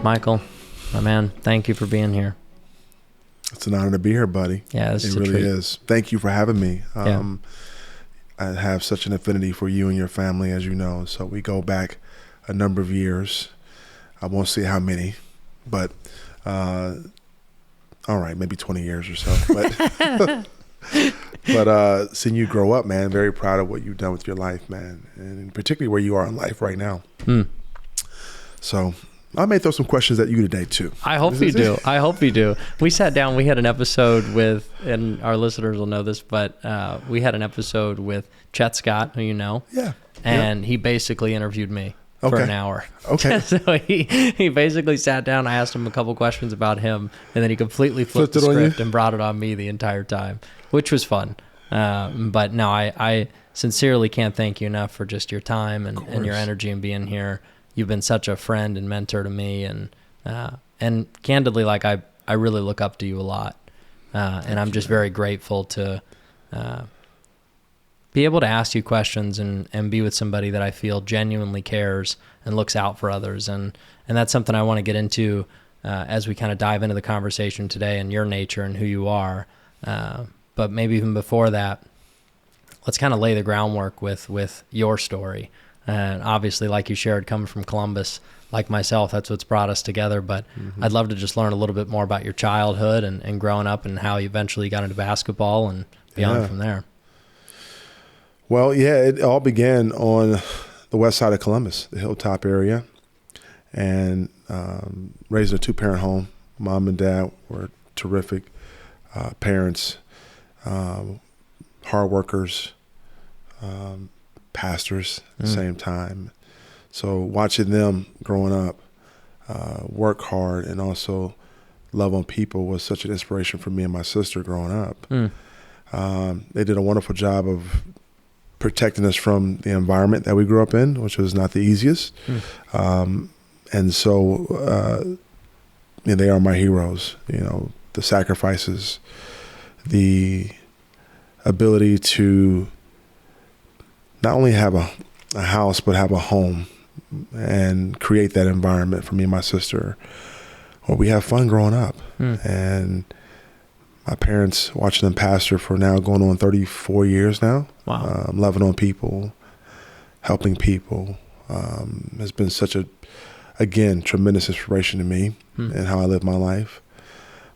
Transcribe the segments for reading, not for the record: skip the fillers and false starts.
Michael, my man, thank you for being here. It's an honor to be here, buddy. Yeah, this is it a really treat. is. Thank you for having me. Yeah. I have such an affinity for you and your family, as you know. So we go back a number of years. I won't say how many, but all right, maybe 20 years or so. But seeing you grow up, man, very proud of what you've done with your life, man, and particularly where you are in life right now. So I may throw some questions at you today too. I hope you do. I hope you do. We sat down, we had an episode with, and our listeners will know this, but we had an episode with Chet Scott, who you know. Yeah. And he basically interviewed me for an hour. Okay. So he basically sat down, I asked him a couple questions about him, and then he completely flipped the script and brought it on me the entire time, which was fun. But no, I sincerely can't thank you enough for just your time and your energy and being here. You've been such a friend and mentor to me, and candidly, like I really look up to you a lot, and I'm just very grateful to be able to ask you questions and be with somebody that I feel genuinely cares and looks out for others, and that's something I want to get into as we kind of dive into the conversation today and your nature and who you are. But maybe even before that, let's kind of lay the groundwork with your story. And obviously, like you shared, coming from Columbus, like myself, that's what's brought us together. But I'd love to just learn a little bit more about your childhood and growing up and how you eventually got into basketball and beyond from there. Well, yeah, it all began on the west side of Columbus, the Hilltop area, and raised in a two-parent home. Mom and dad were terrific parents, hard workers, pastors at the same time. So watching them growing up, work hard and also love on people was such an inspiration for me and my sister growing up. They did a wonderful job of protecting us from the environment that we grew up in, which was not the easiest. And so they are my heroes, the sacrifices, the ability to not only have a house, but have a home and create that environment for me and my sister where we have fun growing up. And my parents, watching them pastor for now going on 34 years now. Wow. Loving on people, helping people, has been such again, tremendous inspiration to me and how I live my life.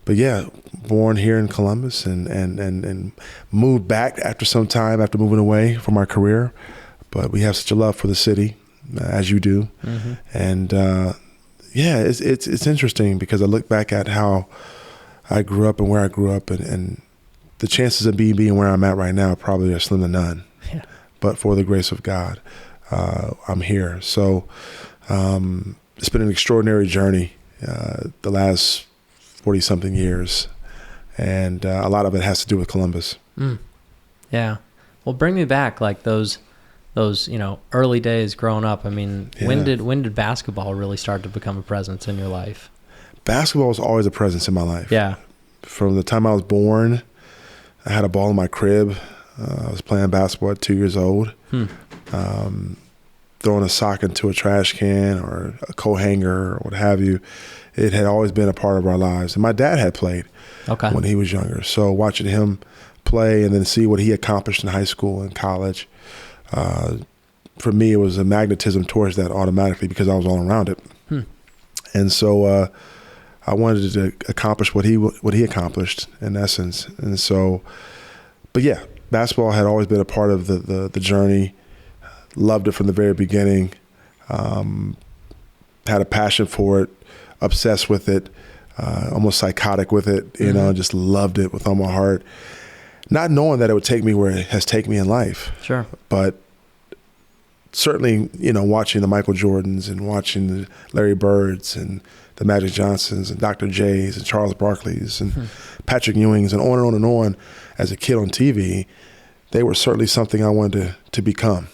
But yeah, born here in Columbus and moved back after some time after moving away from our career. But we have such a love for the city, as you do. And it's interesting because I look back at how I grew up and where I grew up, and the chances of me being where I'm at right now probably are slim to none. Yeah. But for the grace of God, I'm here. So it's been an extraordinary journey the last 40-something years, and a lot of it has to do with Columbus. Yeah. Well, bring me back, like those early days growing up. I mean, when did basketball really start to become a presence in your life? Basketball was always a presence in my life. Yeah. From the time I was born, I had a ball in my crib. I was playing basketball at 2 years old. Throwing a sock into a trash can or a coat hanger or what have you. It had always been a part of our lives. And my dad had played when he was younger. So watching him play and then see what he accomplished in high school and college, for me, it was a magnetism towards that automatically because I was all around it. And so I wanted to accomplish what he accomplished in essence. And so, but yeah, basketball had always been a part of the journey. Loved it from the very beginning. Had a passion for it, obsessed with it, almost psychotic with it, just loved it with all my heart. Not knowing that it would take me where it has taken me in life. Sure. But certainly, watching the Michael Jordans and watching the Larry Birds and the Magic Johnsons and Dr. J's and Charles Barkley's and Patrick Ewing's and on and on as a kid on TV, they were certainly something I wanted to become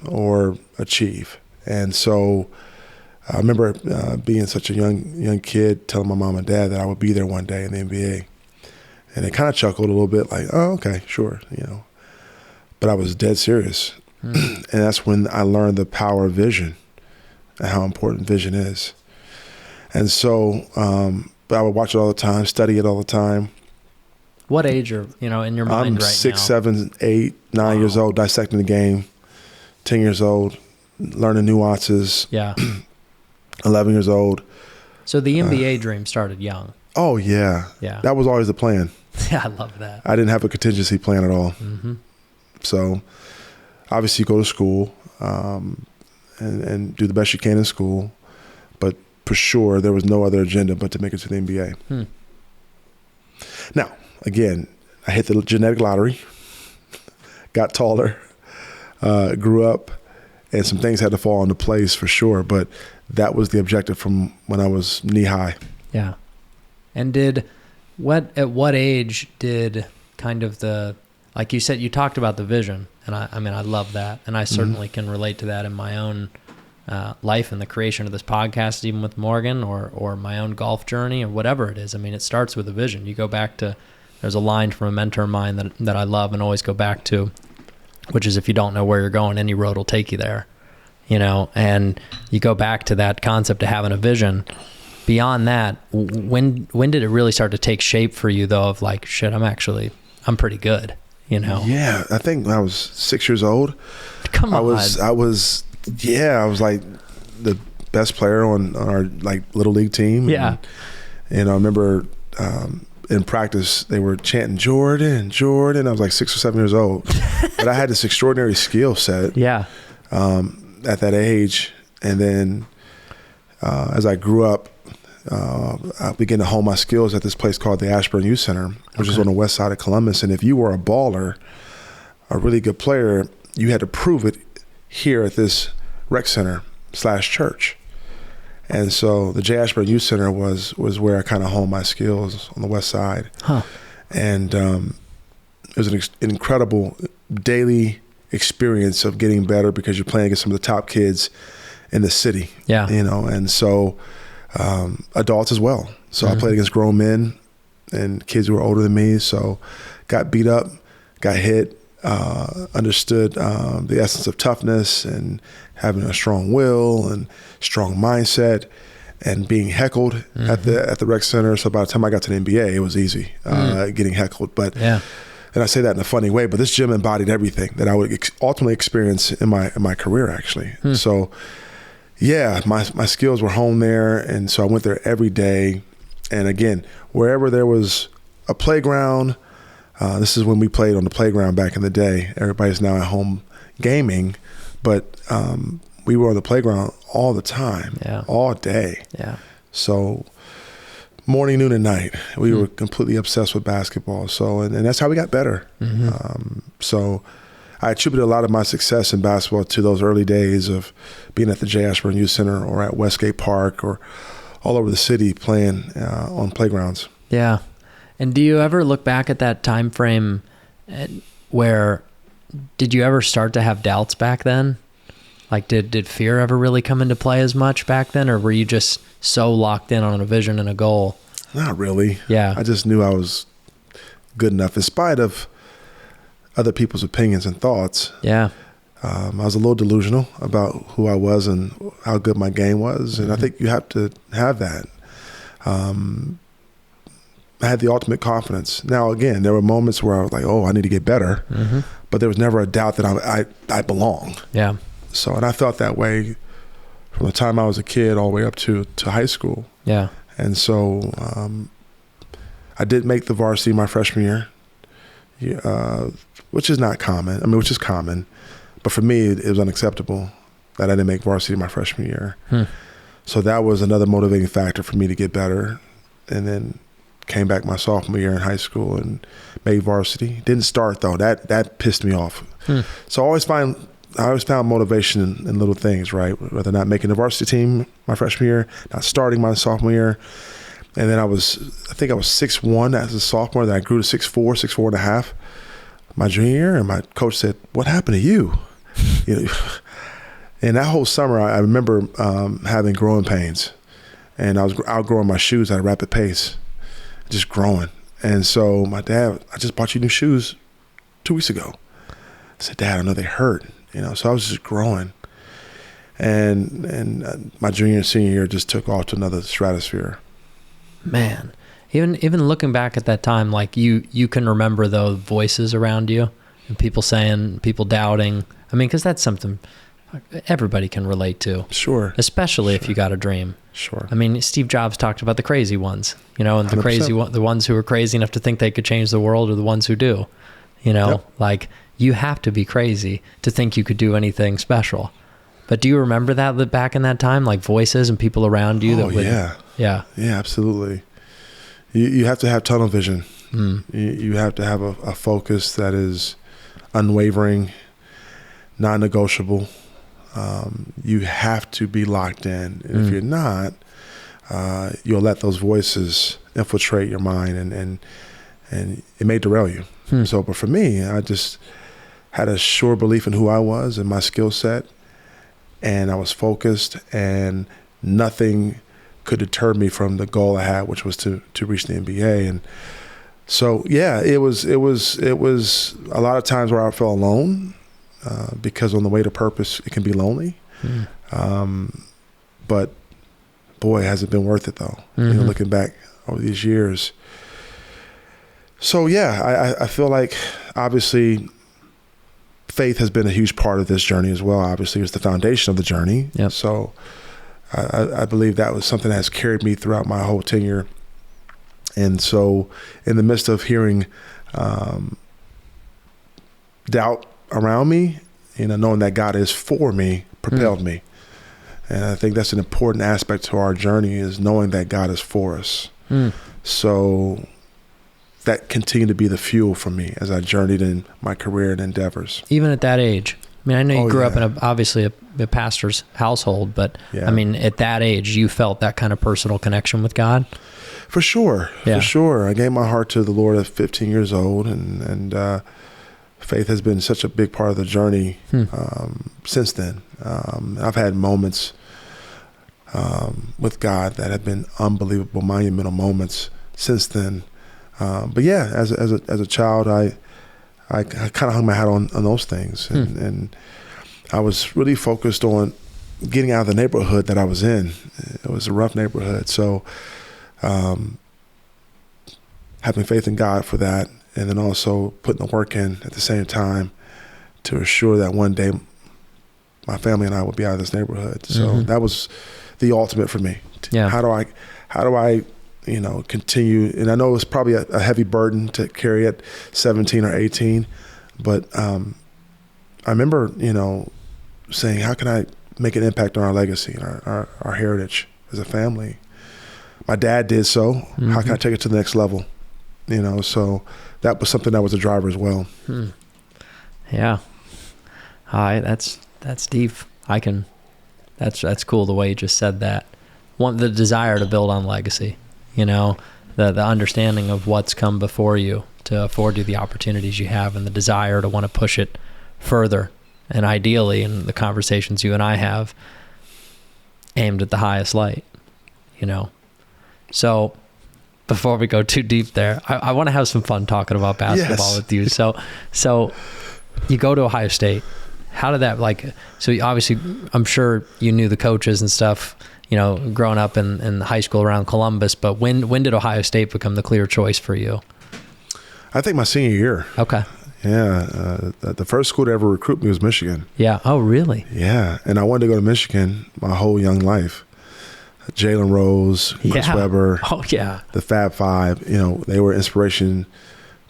or achieve. And so I remember being such a young kid telling my mom and dad that I would be there one day in the NBA. And they kind of chuckled a little bit like, oh, okay, sure, But I was dead serious. And that's when I learned the power of vision and how important vision is. And so, but I would watch it all the time, study it all the time. What age are, in your mind I'm right 6, now? 7, 8, 9 years old, dissecting the game. 10 years old, learning nuances. Yeah. 11 years old. So the NBA dream started young. Oh, yeah. Yeah. That was always the plan. Yeah, I love that. I didn't have a contingency plan at all. Mm-hmm. So obviously you go to school and do the best you can in school. But for sure, there was no other agenda but to make it to the NBA. Now, again, I hit the genetic lottery, got taller, grew up, and some things had to fall into place for sure. But that was the objective from when I was knee high. Yeah. And at what age did kind of like you said, you talked about the vision, and I love that. And I certainly can relate to that in my own life and the creation of this podcast, even with Morgan or my own golf journey or whatever it is. I mean, it starts with a vision. You go back to, there's a line from a mentor of mine that I love and always go back to, which is, if you don't know where you're going, any road will take you there, and you go back to that concept of having a vision. Beyond that, when did it really start to take shape for you, though, of like, shit, I'm pretty good, Yeah, I think when I was 6 years old. Come on. I was like the best player on our like little league team. Yeah. And I remember in practice, they were chanting Jordan, Jordan. I was like 6 or 7 years old, but I had this extraordinary skill set. Yeah. At that age. And then as I grew up, I began to hone my skills at this place called the Ashburn Youth Center, which is on the west side of Columbus. And if you were a baller, a really good player, you had to prove it here at this rec center / church. And so the J. Ashburn Youth Center was where I kind of honed my skills on the west side. Huh. And it was an incredible daily experience of getting better because you're playing against some of the top kids in the city. Yeah. And so adults as well. So I played against grown men and kids who were older than me. So got beat up, got hit, understood the essence of toughness and having a strong will and strong mindset and being heckled at the rec center. So by the time I got to the NBA, it was easy getting heckled. But and I say that in a funny way, but this gym embodied everything that I would ultimately experience in my career, actually. So yeah, my skills were honed there, and so I went there every day. And again, wherever there was a playground, this is when we played on the playground back in the day. Everybody's now at home gaming, but we were on the playground all the time, all day. Yeah. So morning, noon, and night, we were completely obsessed with basketball. So, and that's how we got better. So I attribute a lot of my success in basketball to those early days of being at the J. Ashburn Youth Center or at Westgate Park or all over the city playing on playgrounds. Yeah. And do you ever look back at that time frame where did you ever start to have doubts back then? Like did fear ever really come into play as much back then, or were you just so locked in on a vision and a goal? Not really. Yeah. I just knew I was good enough in spite of other people's opinions and thoughts. Yeah. I was a little delusional about who I was and how good my game was. And I think you have to have that. I had the ultimate confidence. Now, again, there were moments where I was like, oh, I need to get better. But there was never a doubt that I belong. Yeah. So, and I felt that way from the time I was a kid all the way up to high school. Yeah. And so I did make the varsity my freshman year, which is not common. I mean, which is common. But for me, it was unacceptable that I didn't make varsity my freshman year. So that was another motivating factor for me to get better. And then came back my sophomore year in high school and made varsity. Didn't start, though. That pissed me off. So I always found motivation in little things, right? Whether not making the varsity team my freshman year, not starting my sophomore year. And then I think I was 6'1" as a sophomore. Then I grew to 6'4", 6'4.5" my junior year. And my coach said, "What happened to you?" And that whole summer, I remember having growing pains. And I was outgrowing my shoes at a rapid pace, just growing. And so my dad, "I just bought you new shoes 2 weeks ago." I said, "Dad, I know they hurt." So I was just growing. And my junior and senior year just took off to another stratosphere. Man, even looking back at that time, like you can remember those voices around you and people saying, people doubting. I mean, because that's something everybody can relate to. Sure. Especially if you got a dream. Sure. I mean, Steve Jobs talked about the crazy ones, you know, and the 100%. the ones who are crazy enough to think they could change the world are the ones who do, you know, Yep. like you have to be crazy to think you could do anything special. But do you remember that back in that time, like voices and people around you? Yeah. Yeah. Yeah, absolutely. You have to have tunnel vision. Mm. You have to have a focus that is unwavering, non-negotiable. You have to be locked in. And if you're not, you'll let those voices infiltrate your mind and it may derail you. So, but for me, I just had a sure belief in who I was and my skill set, and I was focused, and nothing could deter me from the goal I had, which was to reach the NBA. And so, yeah, it was a lot of times where I felt alone, because on the way to purpose, it can be lonely. But boy, has it been worth it though, you know, looking back over these years. So yeah, I feel like obviously faith has been a huge part of this journey as well. Obviously it's the foundation of the journey. Yep. So I believe that was something that has carried me throughout my whole tenure. And so in the midst of hearing doubt around me, you know, knowing that God is for me propelled me. And I think that's an important aspect to our journey, is knowing that God is for us. So that continued to be the fuel for me as I journeyed in my career and endeavors. Even at that age. I mean, I know you grew up in obviously a pastor's household, but I mean, at that age, you felt that kind of personal connection with God? For sure. Yeah. For sure. I gave my heart to the Lord at 15 years old, and faith has been such a big part of the journey since then. I've had moments with God that have been unbelievable, monumental moments since then. But yeah, as a child, I kind of hung my hat on those things, and I was really focused on getting out of the neighborhood that I was in. It was a rough neighborhood, so having faith in God for that, and then also putting the work in at the same time to assure that one day my family and I would be out of this neighborhood. So that was the ultimate for me. Yeah. How do I you know, continue? And I know it's probably a heavy burden to carry at 17 or 18, but I remember, you know, saying, how can I make an impact on our legacy and our heritage as a family? My dad did so. How can I take it to the next level? You know, so that was something that was a driver as well. Yeah. That's deep. That's cool the way you just said that. The desire to build on legacy, you know, the understanding of what's come before you to afford you the opportunities you have, and the desire to want to push it further. And ideally, in the conversations you and I have, aimed at the highest light, you know. So before we go too deep there, I want to have some fun talking about basketball with you. So you go to Ohio State. How did that, so obviously I'm sure you knew the coaches and stuff, you know, growing up in high school around Columbus, but when did Ohio State become the clear choice for you? I think my senior year. Okay. Yeah. The first school to ever recruit me was Michigan. Yeah. Oh, really? Yeah. And I wanted to go to Michigan my whole young life. Jalen Rose, Chris Webber, the Fab Five, you know, they were inspiration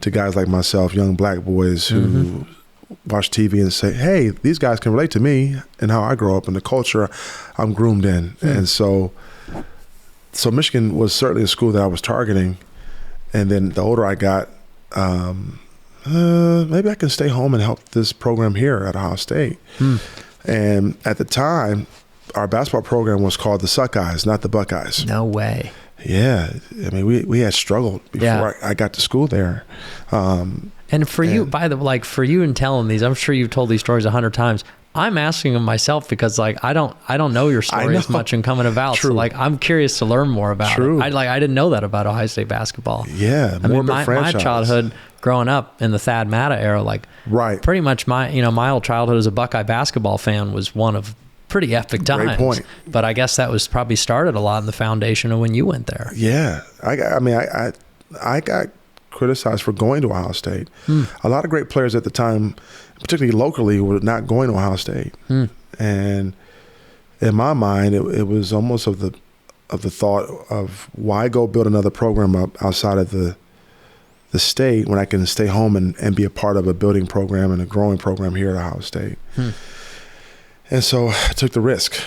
to guys like myself, young black boys who watch TV and say, hey, these guys can relate to me and how I grow up and the culture I'm groomed in. And so Michigan was certainly a school that I was targeting. And then the older I got, maybe I can stay home and help this program here at Ohio State. And at the time, our basketball program was called the Suckeyes, not the Buckeyes. No way. Yeah. I mean, we had struggled before I got to school there. And for you, for you in telling these, I'm sure you've told these stories 100 times. I'm asking them myself because I don't know your story as much in coming about. True. So I'm curious to learn more about it. I didn't know that about Ohio State basketball. Yeah. My childhood growing up in the Thad Matta era, pretty much my whole childhood as a Buckeye basketball fan was one of pretty epic times. Great point. But I guess that was probably started a lot in the foundation of when you went there. Yeah. I got criticized for going to Ohio State. A lot of great players at the time, particularly locally, were not going to Ohio State. And in my mind, it was almost of the thought of why go build another program up outside of the state when I can stay home and be a part of a building program and a growing program here at Ohio State. And so I took the risk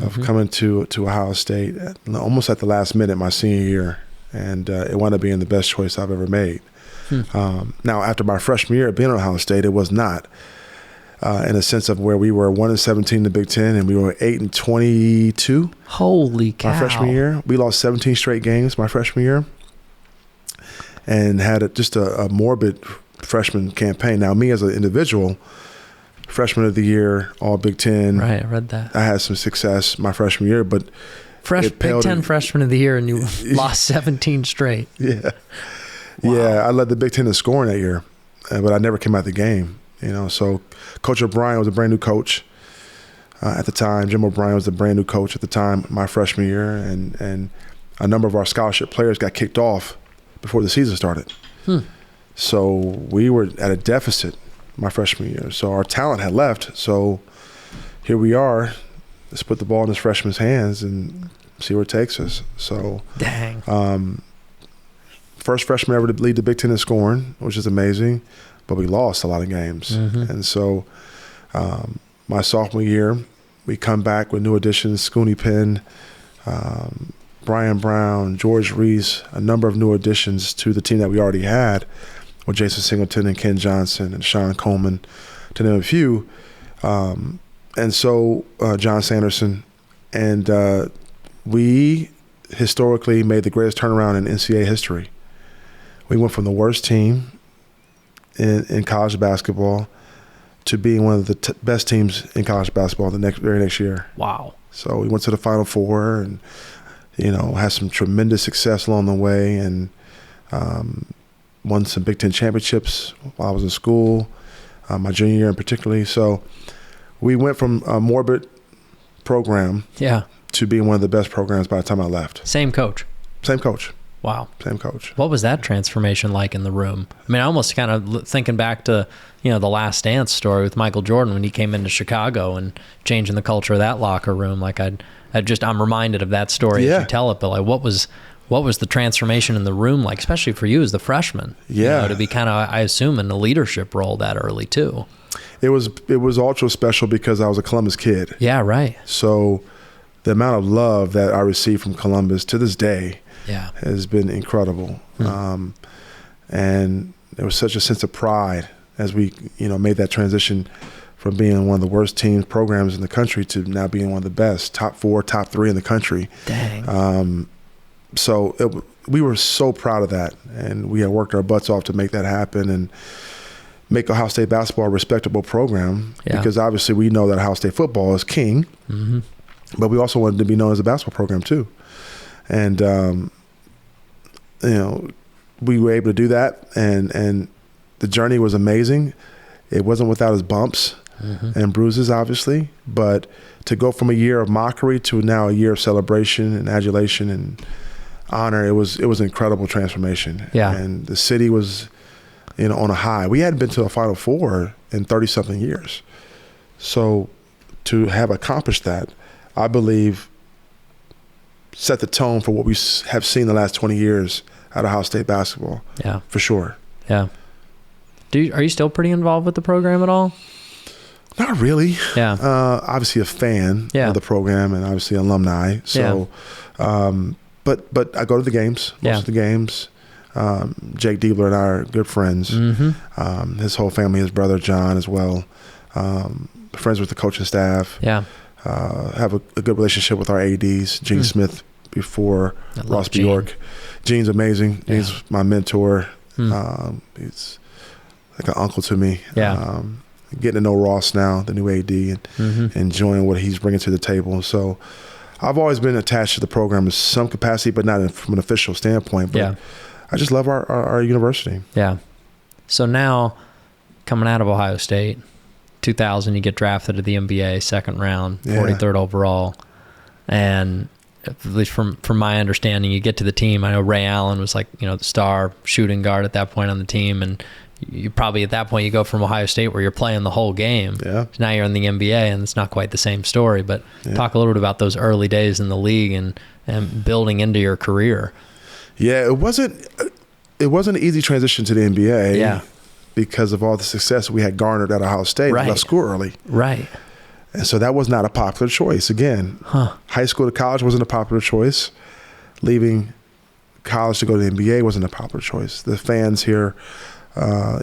of coming to Ohio State almost at the last minute my senior year, and it wound up being the best choice I've ever made. Now, after my freshman year being at Ohio State, it was not in a sense of where we were 1-17 in the Big Ten and we were 8-22. Holy cow! My freshman year, we lost 17 straight games my freshman year, and had just a morbid freshman campaign. Now, me as an individual, freshman of the year, all Big Ten. Right, I read that. I had some success my freshman year, but Big Ten freshman of the year, and you lost 17 straight. Yeah. Wow. Yeah, I led the Big Ten in scoring that year, but I never came out of the game. So Coach O'Brien was a brand new coach at the time. Jim O'Brien was a brand new coach at the time, my freshman year, and a number of our scholarship players got kicked off before the season started. So we were at a deficit my freshman year. So our talent had left. So here we are. Let's put the ball in this freshman's hands and see where it takes us. So dang. First freshman ever to lead the Big Ten in scoring, which is amazing, but we lost a lot of games. And so my sophomore year, we come back with new additions, Scooney Penn, Brian Brown, George Reese, a number of new additions to the team that we already had with Jason Singleton and Ken Johnson and Sean Coleman, to name a few. And so John Sanderson. And we historically made the greatest turnaround in NCAA history. We went from the worst team in college basketball to being one of the best teams in college basketball the very next year. Wow. So we went to the Final Four and, had some tremendous success along the way, and won some Big Ten championships while I was in school, my junior year in particular. So we went from a morbid program to being one of the best programs by the time I left. Same coach. Same coach. Wow. Same coach. What was that transformation like in the room? I mean, I almost kind of thinking back to, the Last Dance story with Michael Jordan when he came into Chicago and changing the culture of that locker room. Like I'm reminded of that story as you tell it, but like what was the transformation in the room like, especially for you as the freshman? To be kind of, I assume, in a leadership role that early too. It was ultra special because I was a Columbus kid. Yeah, right. So the amount of love that I received from Columbus to this day has been incredible. And there was such a sense of pride as we, made that transition from being one of the worst programs in the country to now being one of the best, top 4, top 3 in the country. Dang. So we were so proud of that, and we had worked our butts off to make that happen and make Ohio State basketball a respectable program, because obviously we know that Ohio State football is king, but we also wanted to be known as a basketball program too. And, we were able to do that, and the journey was amazing. It wasn't without its bumps and bruises, obviously, but to go from a year of mockery to now a year of celebration and adulation and honor, it was an incredible transformation. And the city was, on a high. We hadn't been to a Final Four in 30-something years. So to have accomplished that, I believe, set the tone for what we have seen the last 20 years out of Ohio State basketball. Yeah. For sure. Yeah. Are you still pretty involved with the program at all? Not really. Yeah. Obviously a fan of the program and obviously alumni. So, but I go to the games, most of the games. Jake Diebler and I are good friends. His whole family, his brother John as well. Friends with the coaching staff. Yeah. Have a good relationship with our ADs, Gene Smith before Ross Bjork. Gene's amazing. He's my mentor. He's like an uncle to me. Yeah. Getting to know Ross now, the new AD, and enjoying what he's bringing to the table. So I've always been attached to the program in some capacity, but not from an official standpoint. But I just love our university. Yeah. So now, coming out of Ohio State 2000, you get drafted to the NBA, second round, 43rd overall. And at least from my understanding, you get to the team. I know Ray Allen was like, the star shooting guard at that point on the team. And you probably at that point, you go from Ohio State where you're playing the whole game. Yeah. So now you're in the NBA, and it's not quite the same story. But talk a little bit about those early days in the league and building into your career. Yeah, it wasn't an easy transition to the NBA. Yeah. Because of all the success we had garnered at Ohio State. Right. I left school early. Right. And so that was not a popular choice. Again, high school to college wasn't a popular choice. Leaving college to go to the NBA wasn't a popular choice. The fans here,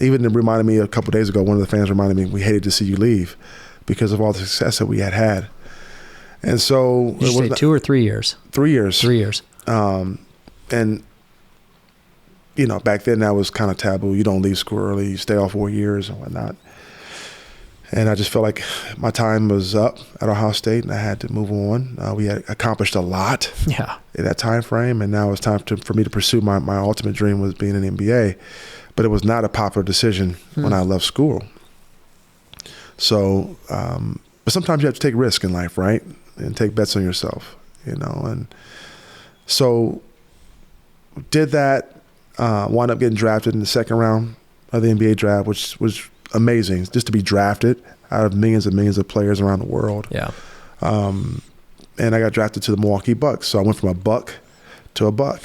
even it reminded me a couple of days ago, one of the fans reminded me, we hated to see you leave because of all the success that we had. And so... Did you say 2 or 3 years? 3 years. 3 years. And... back then that was kind of taboo. You don't leave school early. You stay all 4 years and whatnot. And I just felt like my time was up at Ohio State and I had to move on. We had accomplished a lot in that time frame, and now it's time for me to pursue my ultimate dream was being an NBA. But it was not a popular decision when I left school. So, but sometimes you have to take risks in life, right? And take bets on yourself, And so did that. Wound up getting drafted in the second round of the NBA draft, which was amazing, just to be drafted out of millions and millions of players around the world. Yeah. And I got drafted to the Milwaukee Bucks. So I went from a buck to a buck.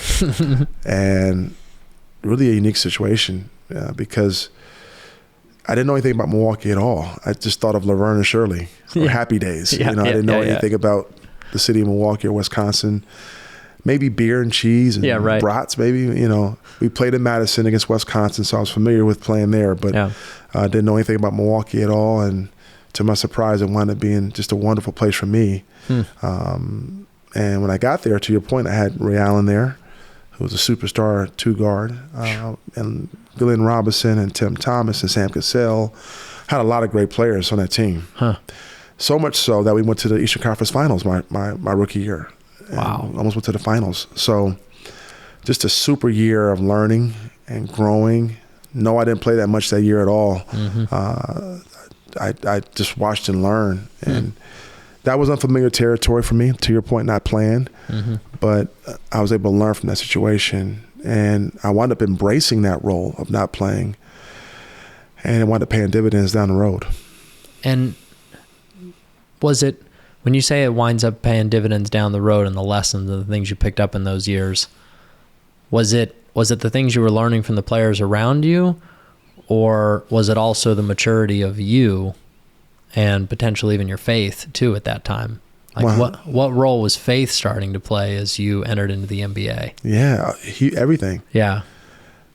And really a unique situation because I didn't know anything about Milwaukee at all. I just thought of Laverne and Shirley or Happy Days. I didn't know anything about the city of Milwaukee or Wisconsin. Maybe beer and cheese and brats, maybe. We played in Madison against Wisconsin, so I was familiar with playing there, but I didn't know anything about Milwaukee at all. And to my surprise, it wound up being just a wonderful place for me. And when I got there, to your point, I had Ray Allen there, who was a superstar two-guard, and Glenn Robinson and Tim Thomas and Sam Cassell. Had a lot of great players on that team. So much so that we went to the Eastern Conference Finals my rookie year. Wow. Almost went to the finals. So just a super year of learning and growing. No, I didn't play that much that year at all. I just watched and learned. And that was unfamiliar territory for me, to your point, not playing. But I was able to learn from that situation. And I wound up embracing that role of not playing. And it wound up paying dividends down the road. And was it... When you say it winds up paying dividends down the road and the lessons and the things you picked up in those years, was it the things you were learning from the players around you, or was it also the maturity of you and potentially even your faith too at that time? Like what role was faith starting to play as you entered into the NBA? Yeah, everything. Yeah.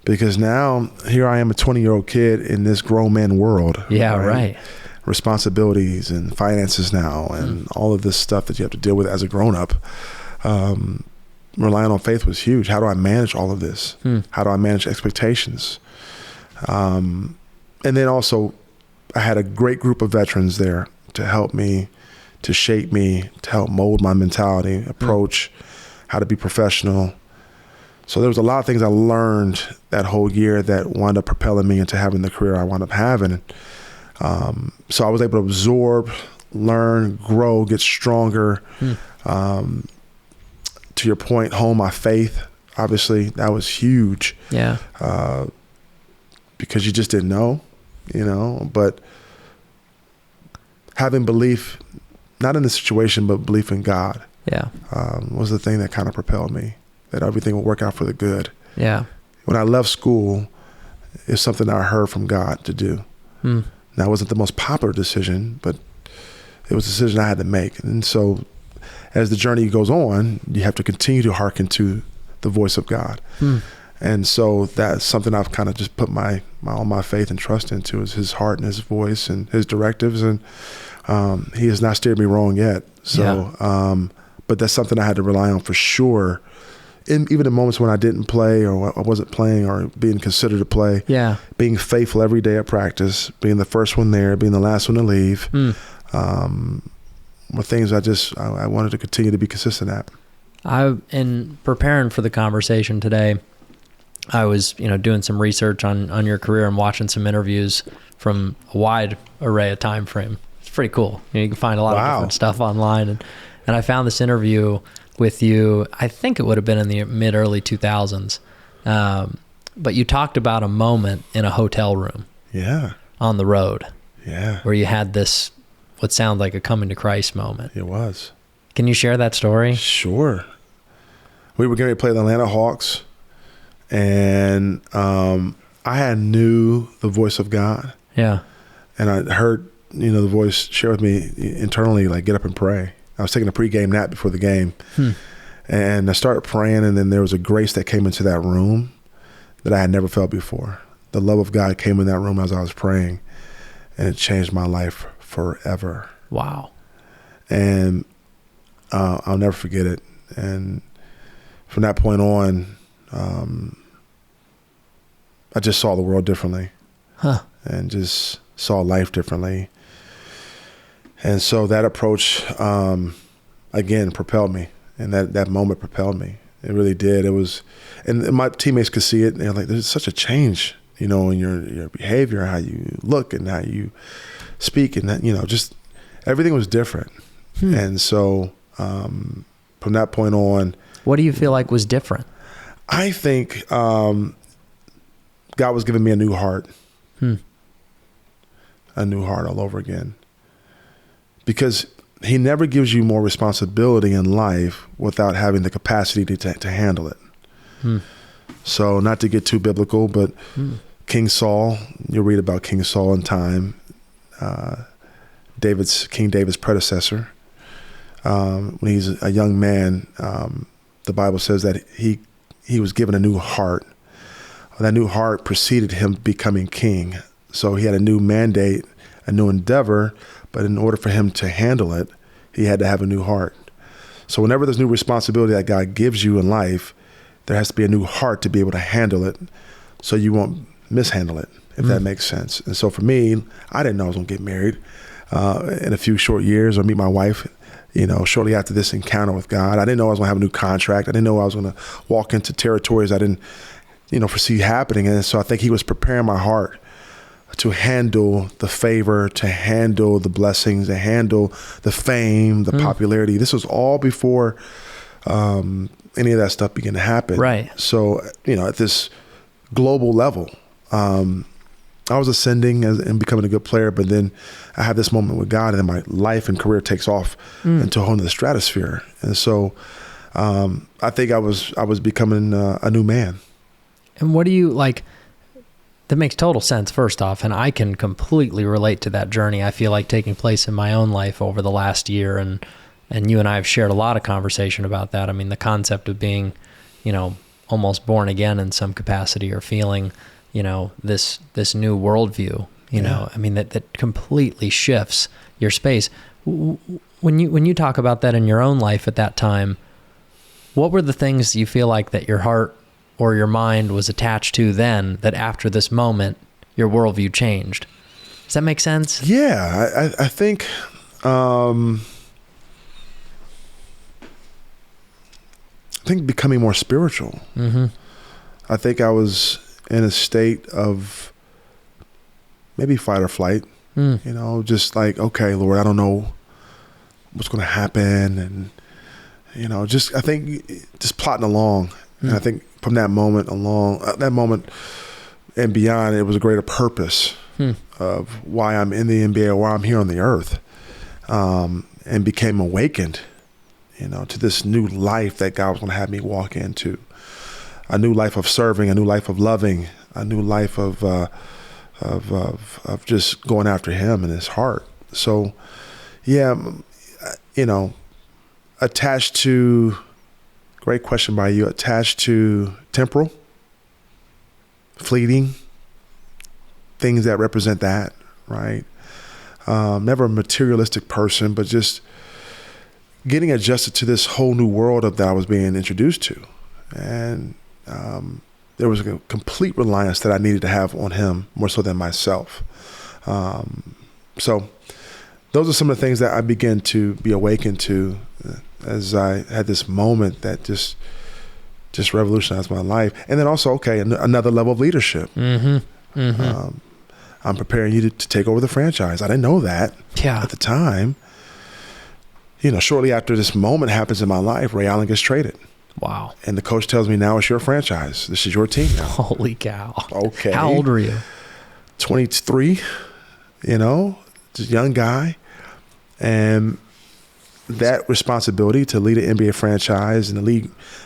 Because now here I am, a 20-year-old kid in this grown man world. Yeah, right. Responsibilities and finances now and all of this stuff that you have to deal with as a grown-up. Relying on faith was huge. How do I manage all of this? How do I manage expectations? And then also I had a great group of veterans there to help me, to shape me, to help mold my mentality, approach, how to be professional. So there was a lot of things I learned that whole year that wound up propelling me into having the career I wound up having. So I was able to absorb, learn, grow, get stronger. To your point, hone my faith. Obviously, that was huge. Yeah. Because you just didn't know, but having belief, not in the situation, but belief in God. Yeah. Was the thing that kind of propelled me, that everything would work out for the good. Yeah. When I left school, it's something I heard from God to do. Now, it wasn't the most popular decision, but it was a decision I had to make. And so as the journey goes on, you have to continue to hearken to the voice of God. And so that's something I've kind of just put all my faith and trust into, is his heart and his voice and his directives. And he has not steered me wrong yet. So, but that's something I had to rely on for sure. Even in moments when I didn't play or I wasn't playing or being considered to play, being faithful every day at practice, being the first one there, being the last one to leave, were things I wanted to continue to be consistent at. In preparing for the conversation today, I was doing some research on your career and watching some interviews from a wide array of time frame. It's pretty cool. You can find a lot of different stuff online. And I found this interview with you, I think it would have been in the mid-early 2000s. But you talked about a moment in a hotel room. Yeah. On the road. Yeah. Where you had this, what sounds like a coming to Christ moment. It was. Can you share that story? Sure. We were going to play the Atlanta Hawks, and I knew the voice of God. Yeah. And I heard, the voice share with me internally, like, get up and pray. I was taking a pregame nap before the game. And I started praying, and then there was a grace that came into that room that I had never felt before. The love of God came in that room as I was praying, and it changed my life forever. Wow. And I'll never forget it. And from that point on, I just saw the world differently. And just saw life differently. And so that approach, again, propelled me. And that moment propelled me. It really did. It was, and my teammates could see it. And they're like, there's such a change, in your behavior, how you look and how you speak. And that, just everything was different. And so from that point on. What do you feel like was different? I think God was giving me a new heart. A new heart all over again. Because he never gives you more responsibility in life without having the capacity to handle it. So not to get too biblical, but King Saul, you'll read about King Saul in time, King David's predecessor. When he's a young man, the Bible says that he was given a new heart. That new heart preceded him becoming king. So he had a new mandate, a new endeavor, but in order for him to handle it, he had to have a new heart. So whenever there's new responsibility that God gives you in life, there has to be a new heart to be able to handle it so you won't mishandle it, if that makes sense. And so for me, I didn't know I was going to get married in a few short years or meet my wife, shortly after this encounter with God. I didn't know I was going to have a new contract. I didn't know I was going to walk into territories I didn't, foresee happening. And so I think he was preparing my heart to handle the favor, to handle the blessings, to handle the fame, the popularity. This was all before any of that stuff began to happen. Right. So, at this global level, I was ascending and becoming a good player, but then I had this moment with God, and then my life and career takes off into a whole nother stratosphere. And so I think I was becoming a new man. And what do you like? That makes total sense, first off, and I can completely relate to that journey I feel like taking place in my own life over the last year, and you and I have shared a lot of conversation about that. I mean, the concept of being, almost born again in some capacity, or feeling, this new worldview, I mean, that completely shifts your space. When you talk about that in your own life at that time, what were the things you feel like that your heart or your mind was attached to then, that after this moment, your worldview changed? Does that make sense? Yeah, I think becoming more spiritual. I think I was in a state of maybe fight or flight, just like, okay, Lord, I don't know what's going to happen. And, I think just plotting along. And I think from that moment and beyond, it was a greater purpose of why I'm in the NBA or why I'm here on the earth, and became awakened, to this new life that God was going to have me walk into. A new life of serving, a new life of loving, a new life of just going after him and his heart. So, yeah, attached to, great question by you, attached to temporal, fleeting, things that represent that, right? Never a materialistic person, but just getting adjusted to this whole new world that I was being introduced to. And there was a complete reliance that I needed to have on him more so than myself. So those are some of the things that I began to be awakened to as I had this moment that just revolutionized my life. And then also, another level of leadership. I'm preparing you to take over the franchise. I didn't know that at the time. You know, shortly after this moment happens in my life, Ray Allen gets traded. Wow. And the coach tells me, now it's your franchise. This is your team now. Holy cow. Okay. How old were you? 23, you know, just a young guy. And that responsibility to lead an NBA franchise and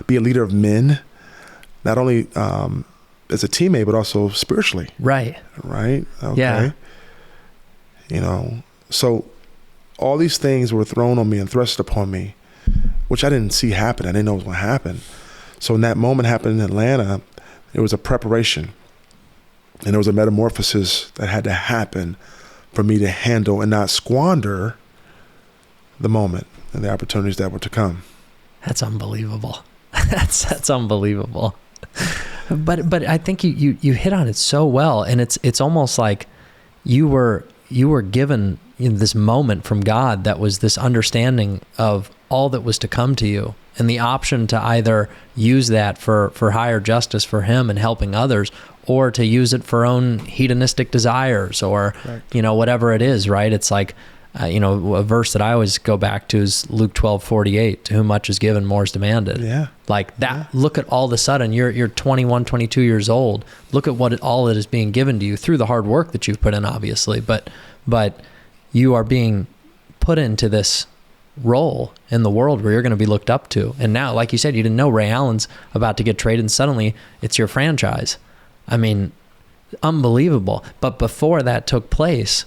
be a leader of men, not only as a teammate, but also spiritually. Right. Right? Okay. Yeah. You know, so all these things were thrown on me and thrust upon me, which I didn't see happen. I didn't know it was going to happen. So when that moment happened in Atlanta, it was a preparation. And there was a metamorphosis that had to happen for me to handle and not squander the moment and the opportunities that were to come. That's unbelievable. That's unbelievable. But I think you hit on it so well, and it's almost like you were given this moment from God that was this understanding of all that was to come to you, and the option to either use that for higher justice for Him and helping others, or to use it for own hedonistic desires, or you know, whatever it is. Right? It's like you know, a verse that I always go back to is Luke 12:48, to whom much is given, more is demanded. Yeah. Like that, yeah. Look at all of a sudden, you're 21, 22 years old. Look at all that is being given to you through the hard work that you've put in, obviously, but you are being put into this role in the world where you're going to be looked up to. And now, like you said, you didn't know Ray Allen's about to get traded, and suddenly it's your franchise. I mean, unbelievable. But before that took place,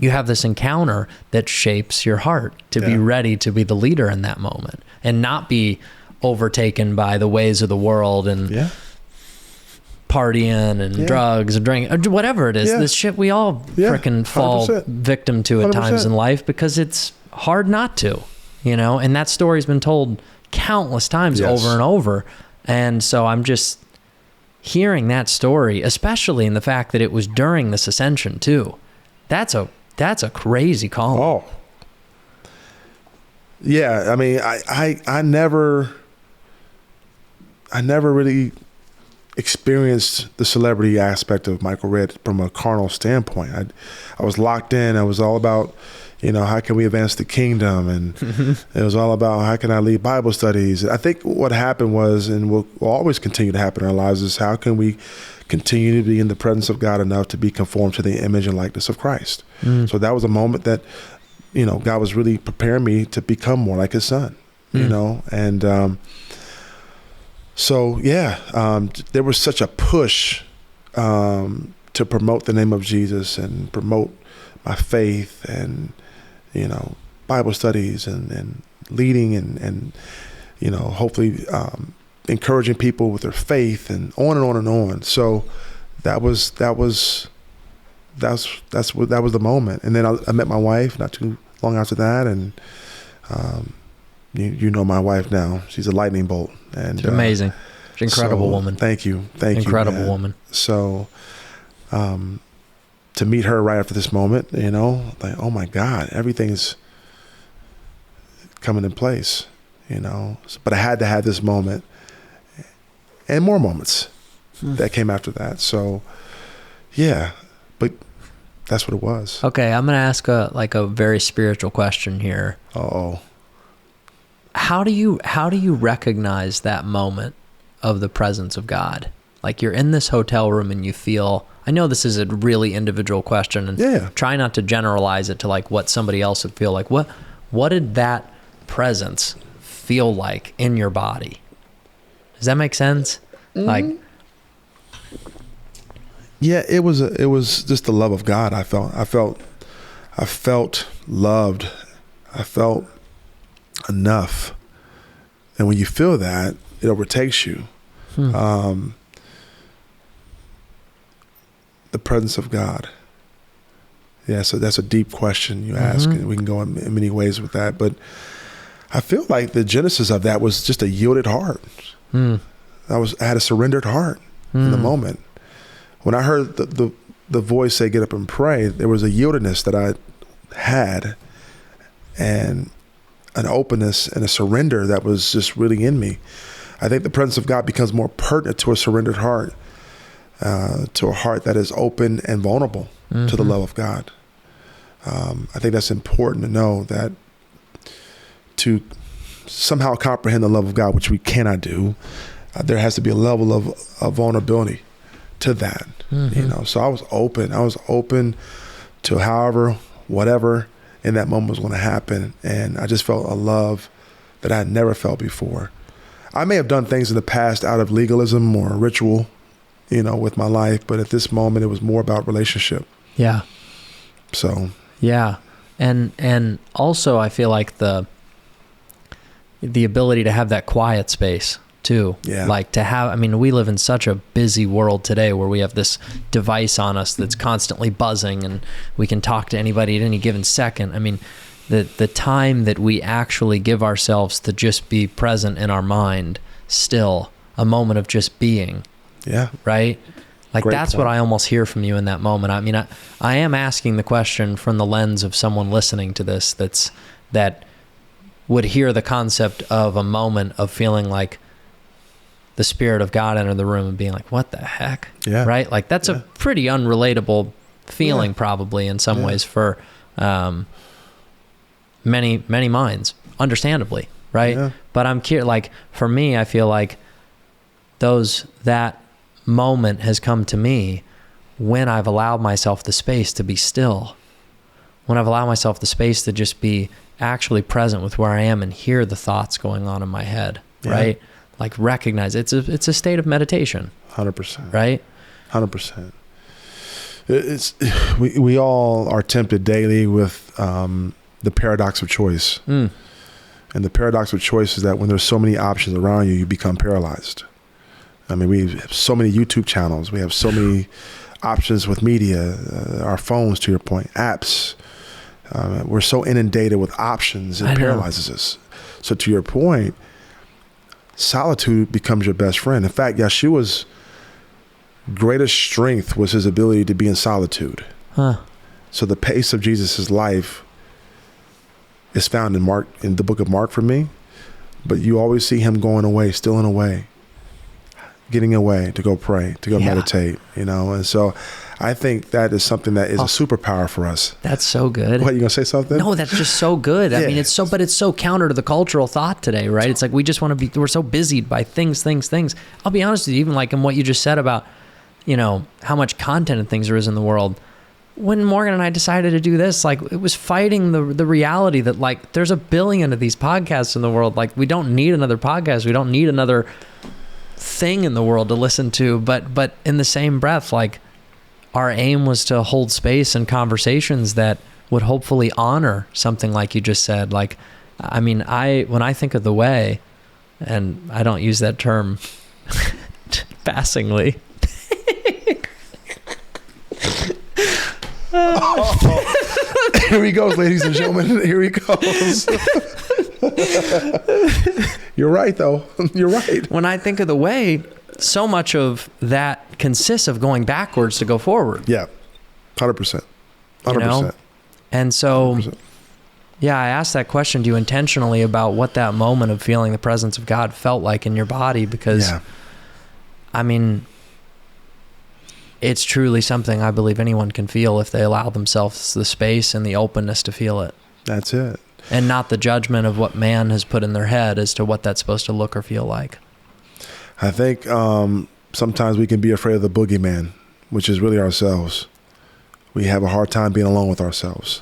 you have this encounter that shapes your heart to be ready to be the leader in that moment and not be overtaken by the ways of the world and partying and drugs and drinking, whatever it is. This shit we all frickin' fall 100%. Victim to at 100%. Times in life, because it's hard not to, you know, and that story's been told countless times over and over. And so I'm just hearing that story, especially in the fact that it was during this ascension too. That's a crazy call. Oh, yeah. I mean, I never really experienced the celebrity aspect of Michael Redd from a carnal standpoint. I was locked in. I was all about, you know, how can we advance the kingdom? And it was all about how can I lead Bible studies? I think what happened was, and will always continue to happen in our lives, is how can we continue to be in the presence of God enough to be conformed to the image and likeness of Christ. So that was a moment that, you know, God was really preparing me to become more like His Son, you know? And there was such a push to promote the name of Jesus and promote my faith and, you know, Bible studies and leading and you know, hopefully encouraging people with their faith and on and on and on. So that was the moment. And then I met my wife not too long after that, and you know my wife now. She's a lightning bolt, and she's amazing. She's an incredible woman. Thank you, incredible woman. So to meet her right after this moment, you know, like, oh my God, everything's coming in place, you know. But I had to have this moment and more moments that came after that. So yeah, but that's what it was. Okay, I'm going to ask a very spiritual question here. Uh-oh. How do you recognize that moment of the presence of God? Like, you're in this hotel room and you feel, I know this is a really individual question, and try not to generalize it to like what somebody else would feel like. What did that presence feel like in your body? Does that make sense? Mm-hmm. Like, yeah, it was just the love of God. I felt loved. I felt enough. And when you feel that, it overtakes you. The presence of God. Yeah, so that's a deep question you ask, and we can go in many ways with that. But I feel like the genesis of that was just a yielded heart. I had a surrendered heart in the moment. When I heard the voice say, "Get up and pray," there was a yieldedness that I had, and an openness and a surrender that was just really in me. I think the presence of God becomes more pertinent to a surrendered heart to a heart that is open and vulnerable to the love of God. I think that's important to know, that to somehow comprehend the love of God, which we cannot do, there has to be a level of vulnerability to that. So I was open to however, whatever in that moment was going to happen. And I just felt a love that I had never felt before. I may have done things in the past out of legalism or ritual, with my life, but at this moment it was more about relationship. Yeah. So. Yeah. And also I feel like the ability to have that quiet space too. Yeah. Like to have, we live in such a busy world today where we have this device on us that's constantly buzzing and we can talk to anybody at any given second. The time that we actually give ourselves to just be present in our mind, still a moment of just being. Yeah. Right? Like, Great that's point. what I almost hear from you in that moment. I am asking the question from the lens of someone listening to this that would hear the concept of a moment of feeling like the Spirit of God entered the room and being like, what the heck? Yeah. Right? Like, that's a pretty unrelatable feeling probably in some ways for many, many minds, understandably, right? Yeah. But I'm curious, like, for me, I feel like that moment has come to me when I've allowed myself the space to be still, when I've allowed myself the space to just be actually present with where I am and hear the thoughts going on in my head, right? Like, recognize it's a state of meditation. 100%. Right? 100%. We all are tempted daily with the paradox of choice. And the paradox of choice is that when there's so many options around you, you become paralyzed. We have so many YouTube channels. We have so many options with media, our phones, to your point, apps. We're so inundated with options, it paralyzes us. So to your point, solitude becomes your best friend. In fact, Yeshua's greatest strength was his ability to be in solitude. So the pace of Jesus's life is found in the book of Mark for me, but you always see him going away, stealing away, getting away to go pray, to go meditate, and so I think that is something that is a superpower for us. That's so good. What, you gonna say something? No, that's just so good. Yeah. It's so counter to the cultural thought today, right? It's like we just want to we're so busied by things. I'll be honest with you, even like in what you just said about, how much content and things there is in the world. When Morgan and I decided to do this, like, it was fighting the reality that, like, there's a billion of these podcasts in the world. Like, we don't need another podcast. We don't need another thing in the world to listen to. But in the same breath, like, our aim was to hold space and conversations that would hopefully honor something like you just said. Like, when I think of the way, and I don't use that term passingly. Here he goes, ladies and gentlemen. Here he goes. You're right, though. You're right. When I think of the way, so much of that consists of going backwards to go forward. Yeah, 100%. 100%. And so, 100%. Yeah, I asked that question to you intentionally about what that moment of feeling the presence of God felt like in your body, because, it's truly something I believe anyone can feel if they allow themselves the space and the openness to feel it. That's it. And not the judgment of what man has put in their head as to what that's supposed to look or feel like. I think sometimes we can be afraid of the boogeyman, which is really ourselves. We have a hard time being alone with ourselves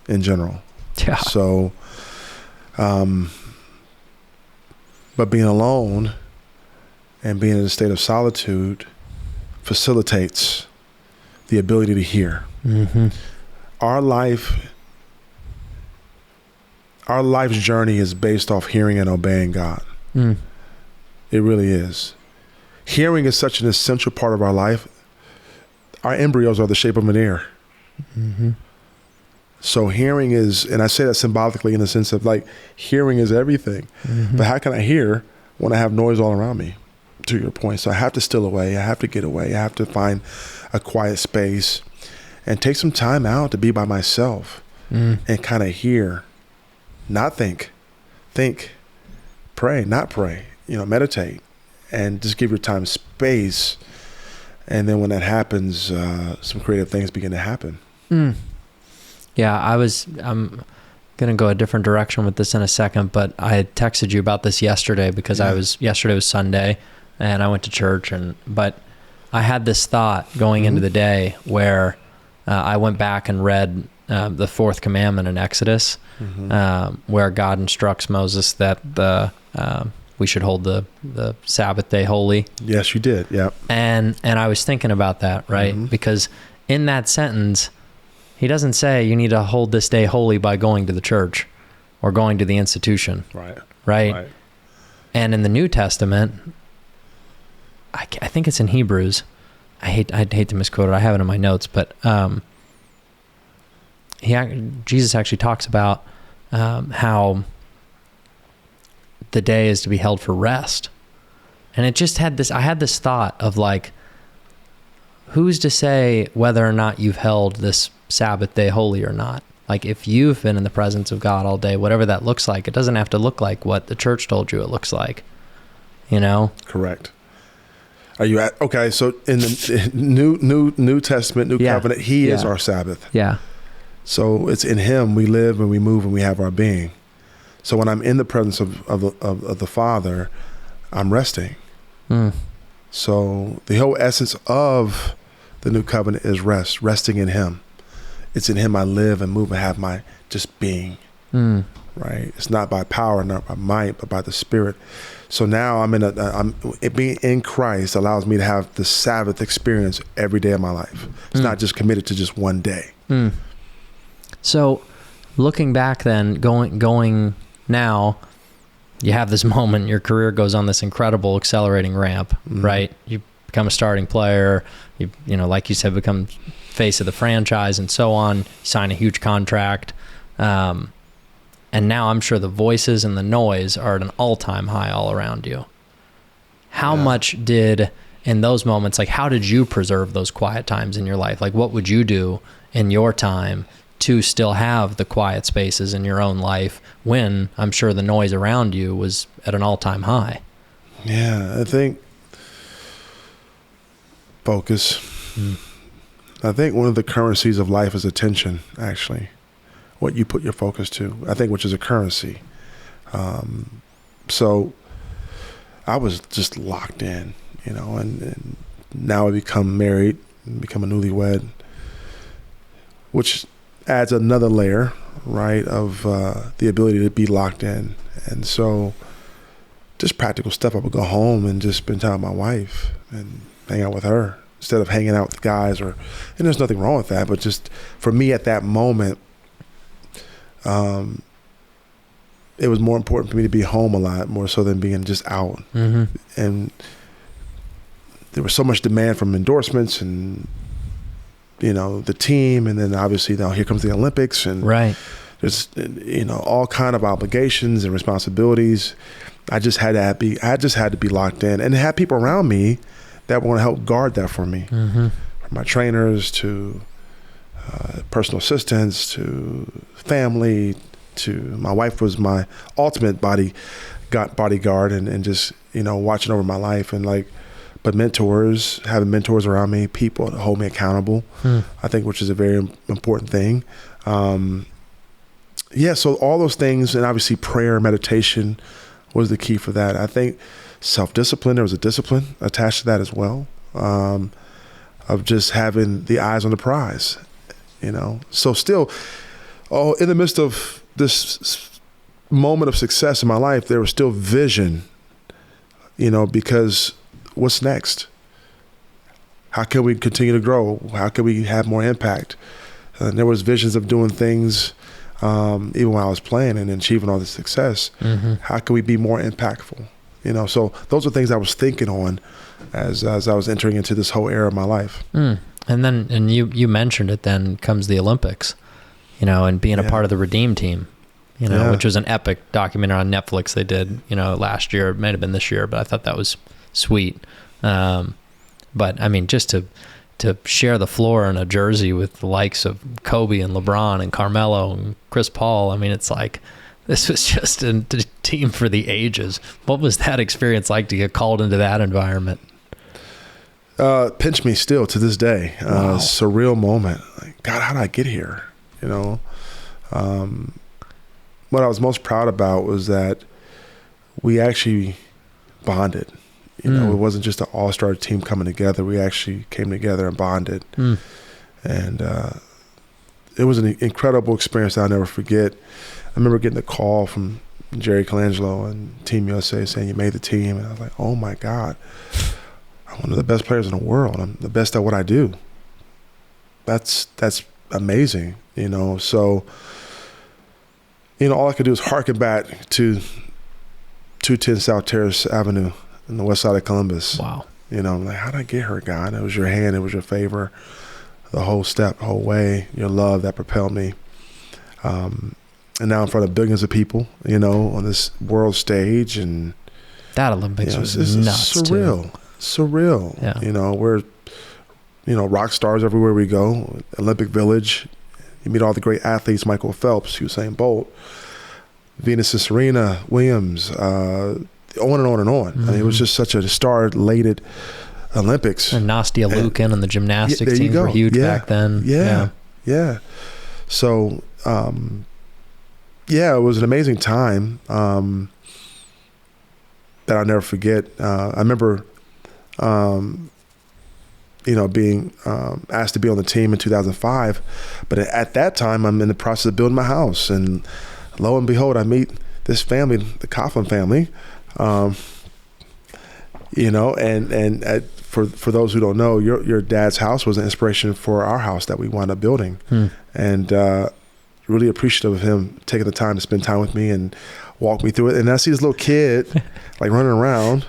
in general. Yeah. So, but being alone and being in a state of solitude facilitates the ability to hear. Mm-hmm. Our life's journey is based off hearing and obeying God. It really is. Hearing is such an essential part of our life. Our embryos are the shape of an ear. Mm-hmm. So hearing is, and I say that symbolically in the sense of, like, hearing is everything. Mm-hmm. But how can I hear when I have noise all around me, to your point? So I have to steal away. I have to get away. I have to find a quiet space and take some time out to be by myself and kind of hear, not think, pray, not pray, meditate, and just give your time space And then when that happens, some creative things begin to happen. Yeah, I'm going to go a different direction with this in a second, but I had texted you about this yesterday because yesterday was Sunday and I went to church, but I had this thought going into the day where I went back and read the fourth commandment in Exodus, where God instructs Moses that we should hold the Sabbath day holy. Yes, you did. Yeah. And I was thinking about that, right? Because in that sentence, he doesn't say you need to hold this day holy by going to the church or going to the institution. Right. And in the New Testament, I think it's in Hebrews. I'd hate to misquote it. I have it in my notes, but Jesus actually talks about how the day is to be held for rest. And it just had I had this thought of like, who's to say whether or not you've held this Sabbath day holy or not? Like if you've been in the presence of God all day, whatever that looks like, it doesn't have to look like what the church told you it looks like, you know? Correct. Are you okay? So in the New Testament, New Covenant, He is our Sabbath. Yeah. So it's in Him we live and we move and we have our being. So when I'm in the presence of the Father, I'm resting. So the whole essence of the New Covenant is resting in Him. It's in Him I live and move and have my just being. Right? It's not by power, not by might, but by the Spirit. So now being in Christ allows me to have the Sabbath experience every day of my life. It's not just committed to just one day. So looking back then, going now, you have this moment, your career goes on this incredible accelerating ramp, right? You become a starting player, you know, like you said, become face of the franchise and so on, sign a huge contract. And now I'm sure the voices and the noise are at an all-time high all around you. How much in those moments, like how did you preserve those quiet times in your life? Like what would you do in your time to still have the quiet spaces in your own life when I'm sure the noise around you was at an all-time high? Yeah, I think focus. I think one of the currencies of life is attention, actually. What you put your focus to, I think, which is a currency. So I was just locked in, you know, and now I become married, become a newlywed, which adds another layer, right, of the ability to be locked in. And so just practical stuff, I would go home and just spend time with my wife and hang out with her instead of hanging out with the guys, and there's nothing wrong with that, but just for me at that moment, it was more important for me to be home a lot more so than being just out. And there was so much demand from endorsements and, you know, the team. And then obviously now here comes the Olympics and there's, you know, all kind of obligations and responsibilities. I just had to be locked in and have people around me that want to help guard that for me. From my trainers to personal assistants to family to my wife was my ultimate bodyguard and just, you know, watching over my life and but having mentors around me, people to hold me accountable, I think, which is a very important thing. So all those things, and obviously prayer, meditation was the key for that. I think self-discipline, there was a discipline attached to that as well, of just having the eyes on the prize. You know, so still, in the midst of this moment of success in my life, there was still vision, you know, because what's next? How can we continue to grow? How can we have more impact? There was visions of doing things, even when I was playing and achieving all this success. How can we be more impactful? You know, so those are things I was thinking on as I was entering into this whole era of my life. And you mentioned it, then comes the Olympics, you know, and being a part of the Redeem team, you know, which was an epic documentary on Netflix they did, you know, last year. It might have been this year, but I thought that was sweet. But I mean, just to share the floor in a jersey with the likes of Kobe and LeBron and Carmelo and Chris Paul, I mean, it's like, this was just a team for the ages. What was that experience like to get called into that environment? Pinch me still to this day. Wow. Surreal moment. Like, God, how did I get here? You know, what I was most proud about was that we actually bonded. You know, it wasn't just an all-star team coming together. We actually came together and bonded. And it was an incredible experience that I'll never forget. I remember getting a call from Jerry Colangelo and Team USA saying, you made the team. And I was like, oh my God, I'm one of the best players in the world. I'm the best at what I do. That's amazing, you know. So, you know, all I could do is harken back to 210 South Terrace Avenue in the west side of Columbus. Wow. You know, I'm like, how did I get her, God? It was your hand, it was your favor, the whole step, the whole way, your love that propelled me. And now in front of billions of people, you know, on this world stage. And that Olympics, you know, was nuts. Surreal. Yeah. You know, we're, you know, rock stars everywhere we go. Olympic Village. You meet all the great athletes, Michael Phelps, Usain Bolt, Venus and Serena Williams, on and on and on. I mean, it was just such a star-laden Olympics. And Nastia Lukin and the gymnastics teams were huge back then. Yeah. So, yeah, it was an amazing time that I'll never forget. I remember, you know, being asked to be on the team in 2005, but at that time, I'm in the process of building my house, and lo and behold, I meet this family, the Coughlin family. You know, and for those who don't know, your dad's house was an inspiration for our house that we wound up building, and really appreciative of him taking the time to spend time with me and walk me through it. And I see this little kid like running around,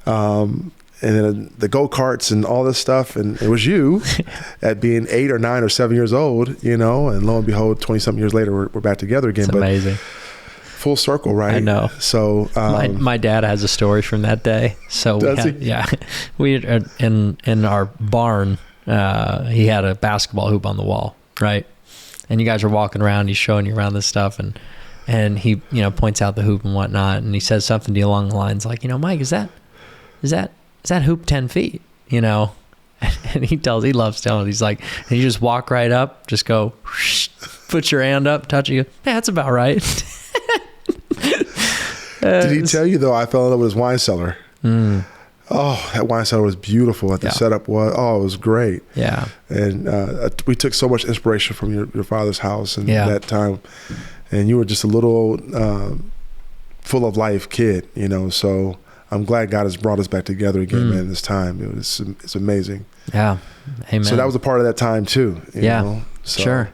and then the go-karts and all this stuff, and it was you at being 8 or 9 or 7 years old, you know, and lo and behold, 20-something years later, we're back together again. It's amazing. Full circle, right? I know. So my dad has a story from that day. So we in our barn, he had a basketball hoop on the wall, right? And you guys are walking around, he's showing you around this stuff, and he, you know, points out the hoop and whatnot, and he says something to you along the lines like, you know, Mike, is that hoop 10 feet, you know? And he loves telling, he's like, and you just walk right up, just go, whoosh, put your hand up, touch it, yeah, that's about right. Did he tell you, though, I fell in love with his wine cellar? Oh, that wine cellar was beautiful. The setup was, it was great. Yeah. And we took so much inspiration from your father's house and that time. And you were just a little full of life kid, you know. So I'm glad God has brought us back together again, man, this time. It's amazing. Yeah. Amen. So that was a part of that time, too. You know? So, sure.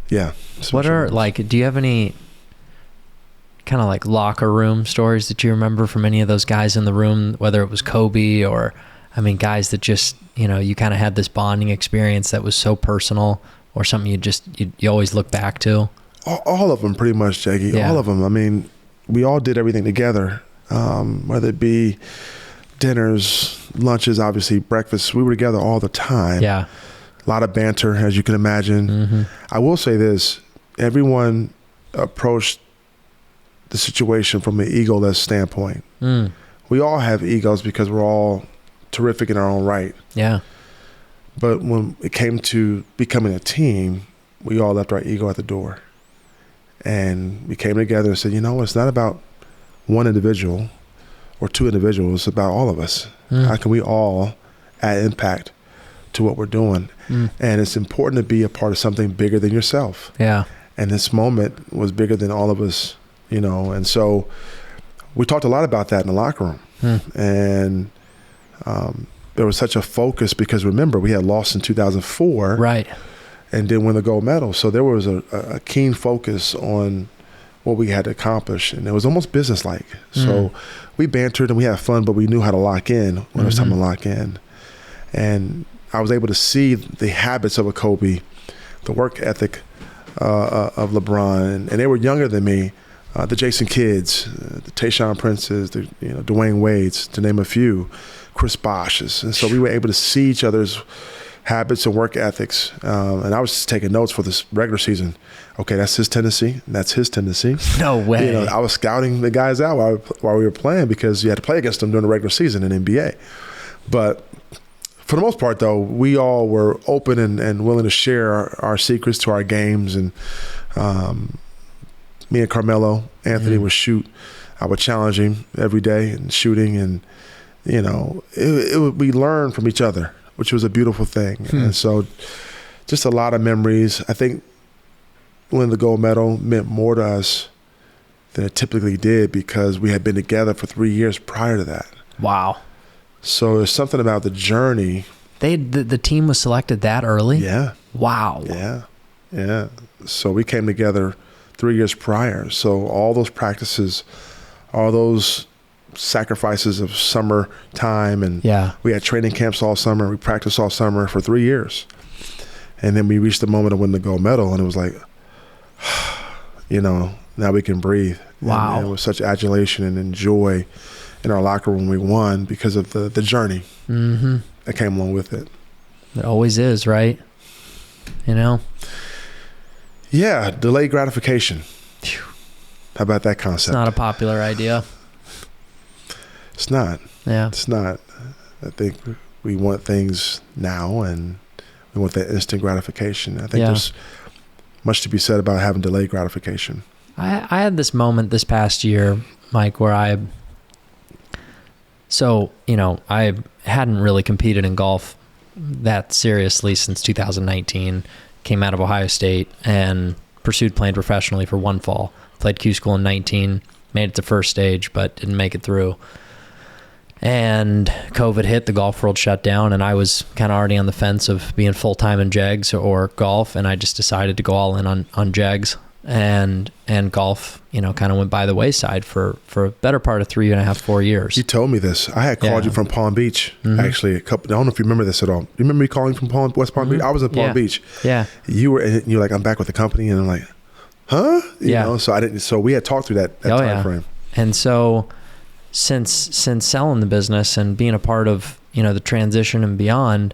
Yeah. What are, like, do you have any kind of like locker room stories that you remember from any of those guys in the room, whether it was Kobe or, I mean, guys that just, you know, you kind of had this bonding experience that was so personal, or something you always look back to? All of them, pretty much, Jaggy. Yeah. All of them. I mean, we all did everything together, whether it be dinners, lunches, obviously breakfast. We were together all the time. Yeah. A lot of banter, as you can imagine. I will say this, everyone approached the situation from an egoless standpoint. We all have egos because we're all terrific in our own right. Yeah. But when it came to becoming a team, we all left our ego at the door. And we came together and said, you know, it's not about one individual or two individuals, it's about all of us. How can we all add impact to what we're doing? And it's important to be a part of something bigger than yourself. Yeah. And this moment was bigger than all of us, you know. And so we talked a lot about that in the locker room. And there was such a focus because, remember, we had lost in 2004. Right. And didn't win the gold medal. So there was a keen focus on what we had to accomplish. And it was almost businesslike. So we bantered and we had fun, but we knew how to lock in when it was time to lock in. And I was able to see the habits of a Kobe, the work ethic of LeBron. And they were younger than me. The Jason Kidds, the Tayshaun Princes, the Dwayne Wades, to name a few, Chris Bosh's. And so we were able to see each other's habits and work ethics. And I was just taking notes for this regular season. Okay, that's his tendency. That's his tendency. No way. You know, I was scouting the guys out while we were playing, because you had to play against them during the regular season in NBA. But for the most part, though, we all were open and willing to share our secrets to our games. And me and Carmelo Anthony would shoot. I would challenge him every day in shooting, and we learned from each other, which was a beautiful thing. And so, just a lot of memories. I think winning the gold medal meant more to us than it typically did because we had been together for 3 years prior to that. Wow. So there's something about the journey. The team was selected that early? Yeah. Wow. Yeah. So we came together 3 years prior. So all those practices, all those sacrifices of summer time, and we had training camps all summer. We practiced all summer for 3 years. And then we reached the moment of winning the gold medal, and it was like, now we can breathe. Wow. And it was such adulation and joy in our locker room when we won because of the journey that came along with it. It always is, right? Yeah, delayed gratification. Phew. How about that concept? It's not a popular idea. It's not. Yeah. It's not. I think we want things now, and we want that instant gratification. I think there's much to be said about having delayed gratification. I had this moment this past year, Mike, where I hadn't really competed in golf that seriously since 2019. Came out of Ohio State and pursued playing professionally for one fall. Played Q school in 19, made it to first stage, but didn't make it through. And COVID hit, the golf world shut down, and I was kind of already on the fence of being full-time in jegs or golf, and I just decided to go all in on jegs. And golf, kind of went by the wayside for a better part of 3.5, 4 years. You told me this. I had called you from Palm Beach, actually. I don't know if you remember this at all. You remember me calling from West Palm Beach? I was in Palm Beach. Yeah. You're like, I'm back with the company, and I'm like, huh? So I didn't. So we had talked through that time frame. And so since selling the business and being a part of the transition and beyond,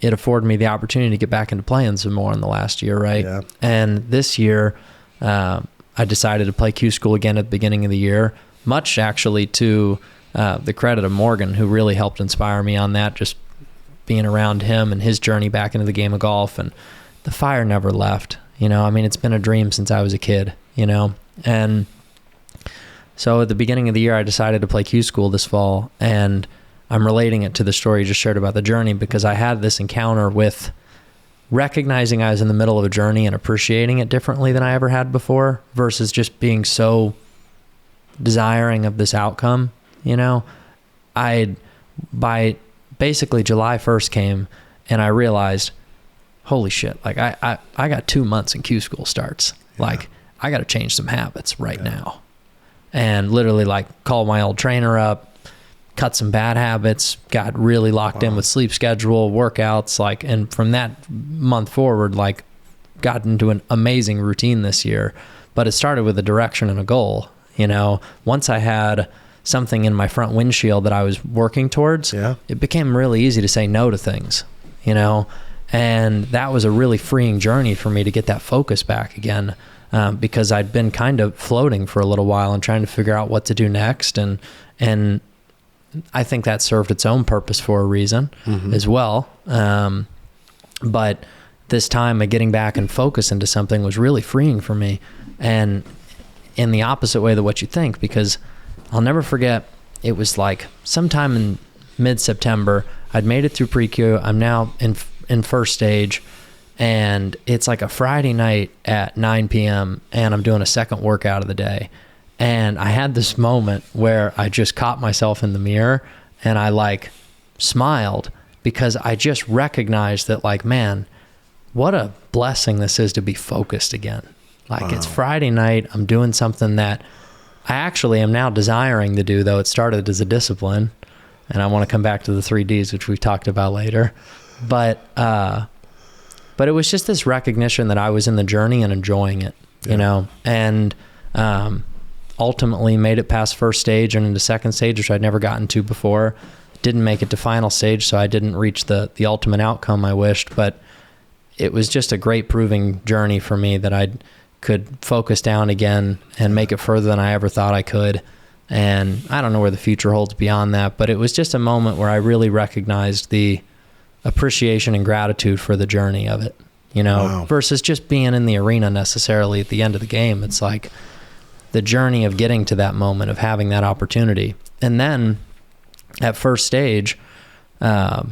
it afforded me the opportunity to get back into playing some more in the last year, right? Yeah. And this year, I decided to play Q school again at the beginning of the year, much actually to the credit of Morgan, who really helped inspire me on that, just being around him and his journey back into the game of golf. And the fire never left. It's been a dream since I was a kid, And so at the beginning of the year, I decided to play Q school this fall, and I'm relating it to the story you just shared about the journey because I had this encounter with recognizing I was in the middle of a journey and appreciating it differently than I ever had before versus just being so desiring of this outcome. By basically July 1st came and I realized, holy shit, like I got 2 months in Q school starts. Yeah. Like I got to change some habits right now. And literally called my old trainer up, cut some bad habits, got really locked in with sleep schedule, workouts, and from that month forward, got into an amazing routine this year. But it started with a direction and a goal. Once I had something in my front windshield that I was working towards, it became really easy to say no to things, and that was a really freeing journey for me to get that focus back again. Because I'd been kind of floating for a little while and trying to figure out what to do next. And I think that served its own purpose for a reason as well. But this time of getting back and focus into something was really freeing for me, and in the opposite way than what you think, because I'll never forget, it was sometime in mid-September, I'd made it through pre-Q. I'm now in first stage, and it's a Friday night at 9 p.m. and I'm doing a second workout of the day. And I had this moment where I just caught myself in the mirror and I smiled because I just recognized that man, what a blessing this is to be focused again. Wow. It's Friday night. I'm doing something that I actually am now desiring to do, though it started as a discipline, and I want to come back to the 3 Ds, which we've talked about later. But it was just this recognition that I was in the journey and enjoying it, and ultimately made it past first stage and into second stage, which I'd never gotten to before. Didn't make it to final stage, so I didn't reach the ultimate outcome I wished, but it was just a great proving journey for me that I could focus down again and make it further than I ever thought I could. And I don't know where the future holds beyond that, but it was just a moment where I really recognized the appreciation and gratitude for the journey of it, Wow. versus just being in the arena necessarily at the end of the game. It's like the journey of getting to that moment, of having that opportunity. And then at first stage, I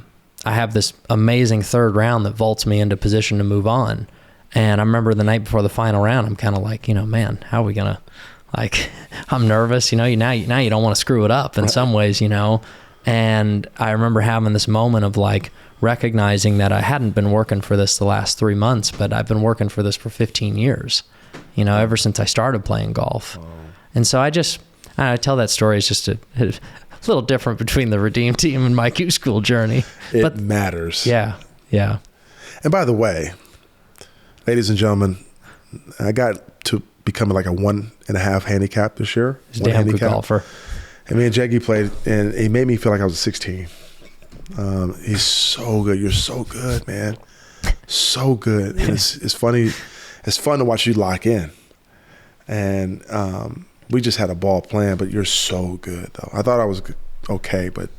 have this amazing third round that vaults me into position to move on. And I remember the night before the final round, I'm kind of like, man, how are we going to, I'm nervous, now you don't want to screw it up in some ways, And I remember having this moment of recognizing that I hadn't been working for this the last 3 months, but I've been working for this for 15 years, ever since I started playing golf. Wow. And so I tell that story. It's just a little different between the Redeem team and my Q school journey. It matters. Yeah. Yeah. And by the way, ladies and gentlemen, I got to become like a 1.5 handicap this year. He's a damn good golfer. And me and Jackie played, and he made me feel like I was a 16. He's so good. You're so good, man. So good. And it's funny. It's fun to watch you lock in. And we just had a ball playing, but you're so good, though. I thought I was okay, but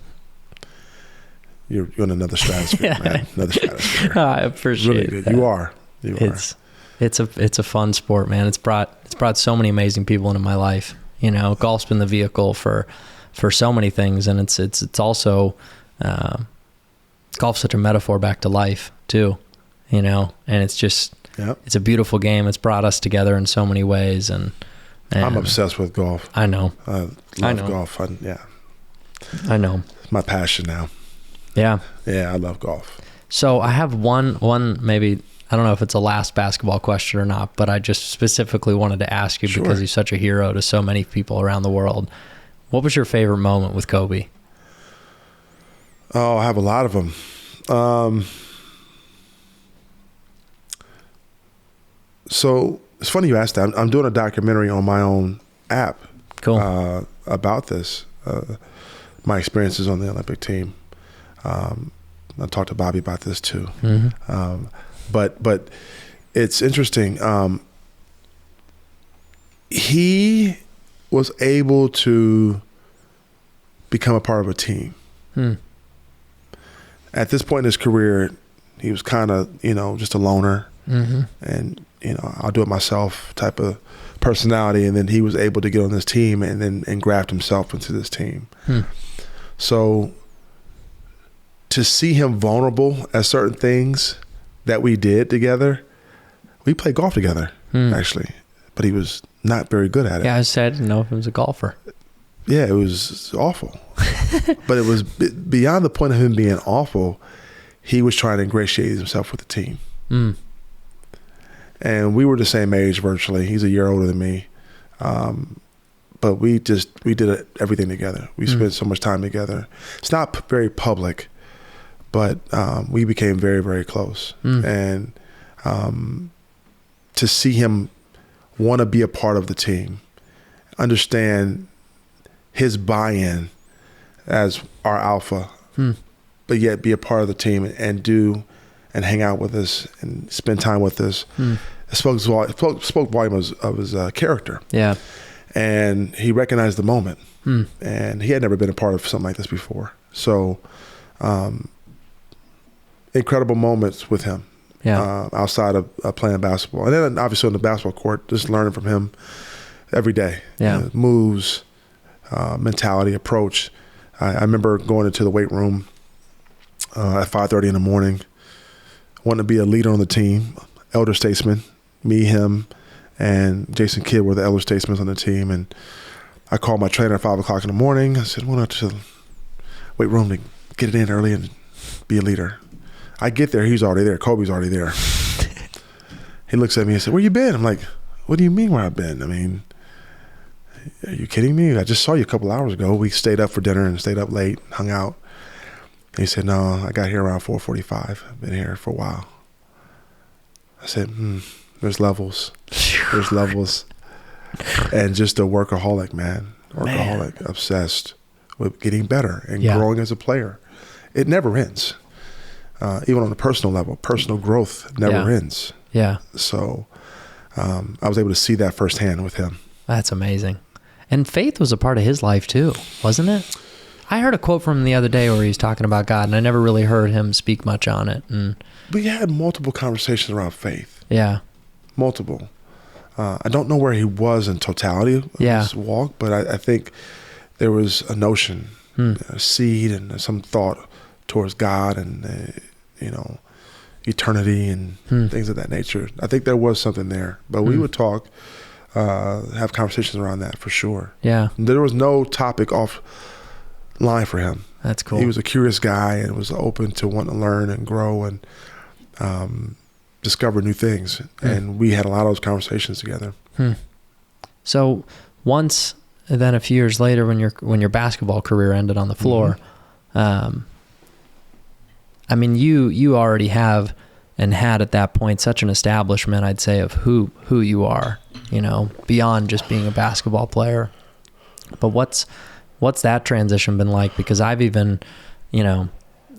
you're in another stratosphere, man. Another stratosphere. I appreciate really good. That. You are. It's a fun sport, man. It's brought so many amazing people into my life. Golf's been the vehicle for so many things, and it's also golf's such a metaphor back to life too. And it's just it's a beautiful game. It's brought us together in so many ways, and I'm obsessed with golf. I know. I love golf. I know. It's my passion now. Yeah. Yeah, I love golf. So I have one maybe. I don't know if it's a last basketball question or not, but I just specifically wanted to ask you because he's such a hero to so many people around the world. What was your favorite moment with Kobe? Oh, I have a lot of them. So it's funny you asked that. I'm doing a documentary on my own app. Cool. About this, my experiences on the Olympic team. I talked to Bobby about this too. Mm-hmm. But it's interesting. He was able to become a part of a team. At this point in his career, he was kind of, just a loner. Mm-hmm. And, I'll do it myself type of personality. And then he was able to get on this team and graft himself into this team. So to see him vulnerable at certain things that we did together, we played golf together, actually, but he was not very good at it. Yeah, I didn't know if he was a golfer. Yeah, it was awful. But it was beyond the point of him being awful. He was trying to ingratiate himself with the team. And we were the same age virtually. He's a year older than me. But we did everything together. We spent so much time together. It's not very public, but we became very, very close. And to see him want to be a part of the team, understand his buy-in as our alpha, but yet be a part of the team and hang out with us and spend time with us. It spoke volumes of his character. Yeah. And he recognized the moment. And he had never been a part of something like this before. So incredible moments with him outside of playing basketball. And then obviously on the basketball court, just learning from him every day. Moves, mentality, approach. I remember going into the weight room at 5:30 in the morning, wanting to be a leader on the team, elder statesman. Me, him, and Jason Kidd were the elder statesmen on the team. And I called my trainer at 5 o'clock in the morning. I said, I went out to the weight room to get it in early and be a leader. I get there, he's already there. Kobe's already there. He looks at me and said, where you been? I'm like, what do you mean where I've been? I mean, are you kidding me? I just saw you a couple hours ago. We stayed up for dinner and stayed up late, hung out. And he said, no, I got here around 4:45. I've been here for a while. I said, there's levels. There's levels. And just a workaholic, man. Obsessed with getting better and growing as a player. It never ends. Even on a personal level, personal growth never ends. Yeah. So I was able to see that firsthand with him. That's amazing. And faith was a part of his life too, wasn't it? I heard a quote from him the other day where he was talking about God, and I never really heard him speak much on it. And we had multiple conversations around faith. Yeah. Multiple. I don't know where he was in totality of his walk, but I think there was a notion, a seed, and some thought towards God and, eternity and things of that nature. I think there was something there, but we would talk, have conversations around that for sure. Yeah. There was no topic off line for him. That's cool. He was a curious guy and was open to wanting to learn and grow and discover new things. And we had a lot of those conversations together. So once, then a few years later, when your basketball career ended on the floor, I mean, you already have and had at that point such an establishment, I'd say, of who you are, beyond just being a basketball player. But what's that transition been like? Because I've even,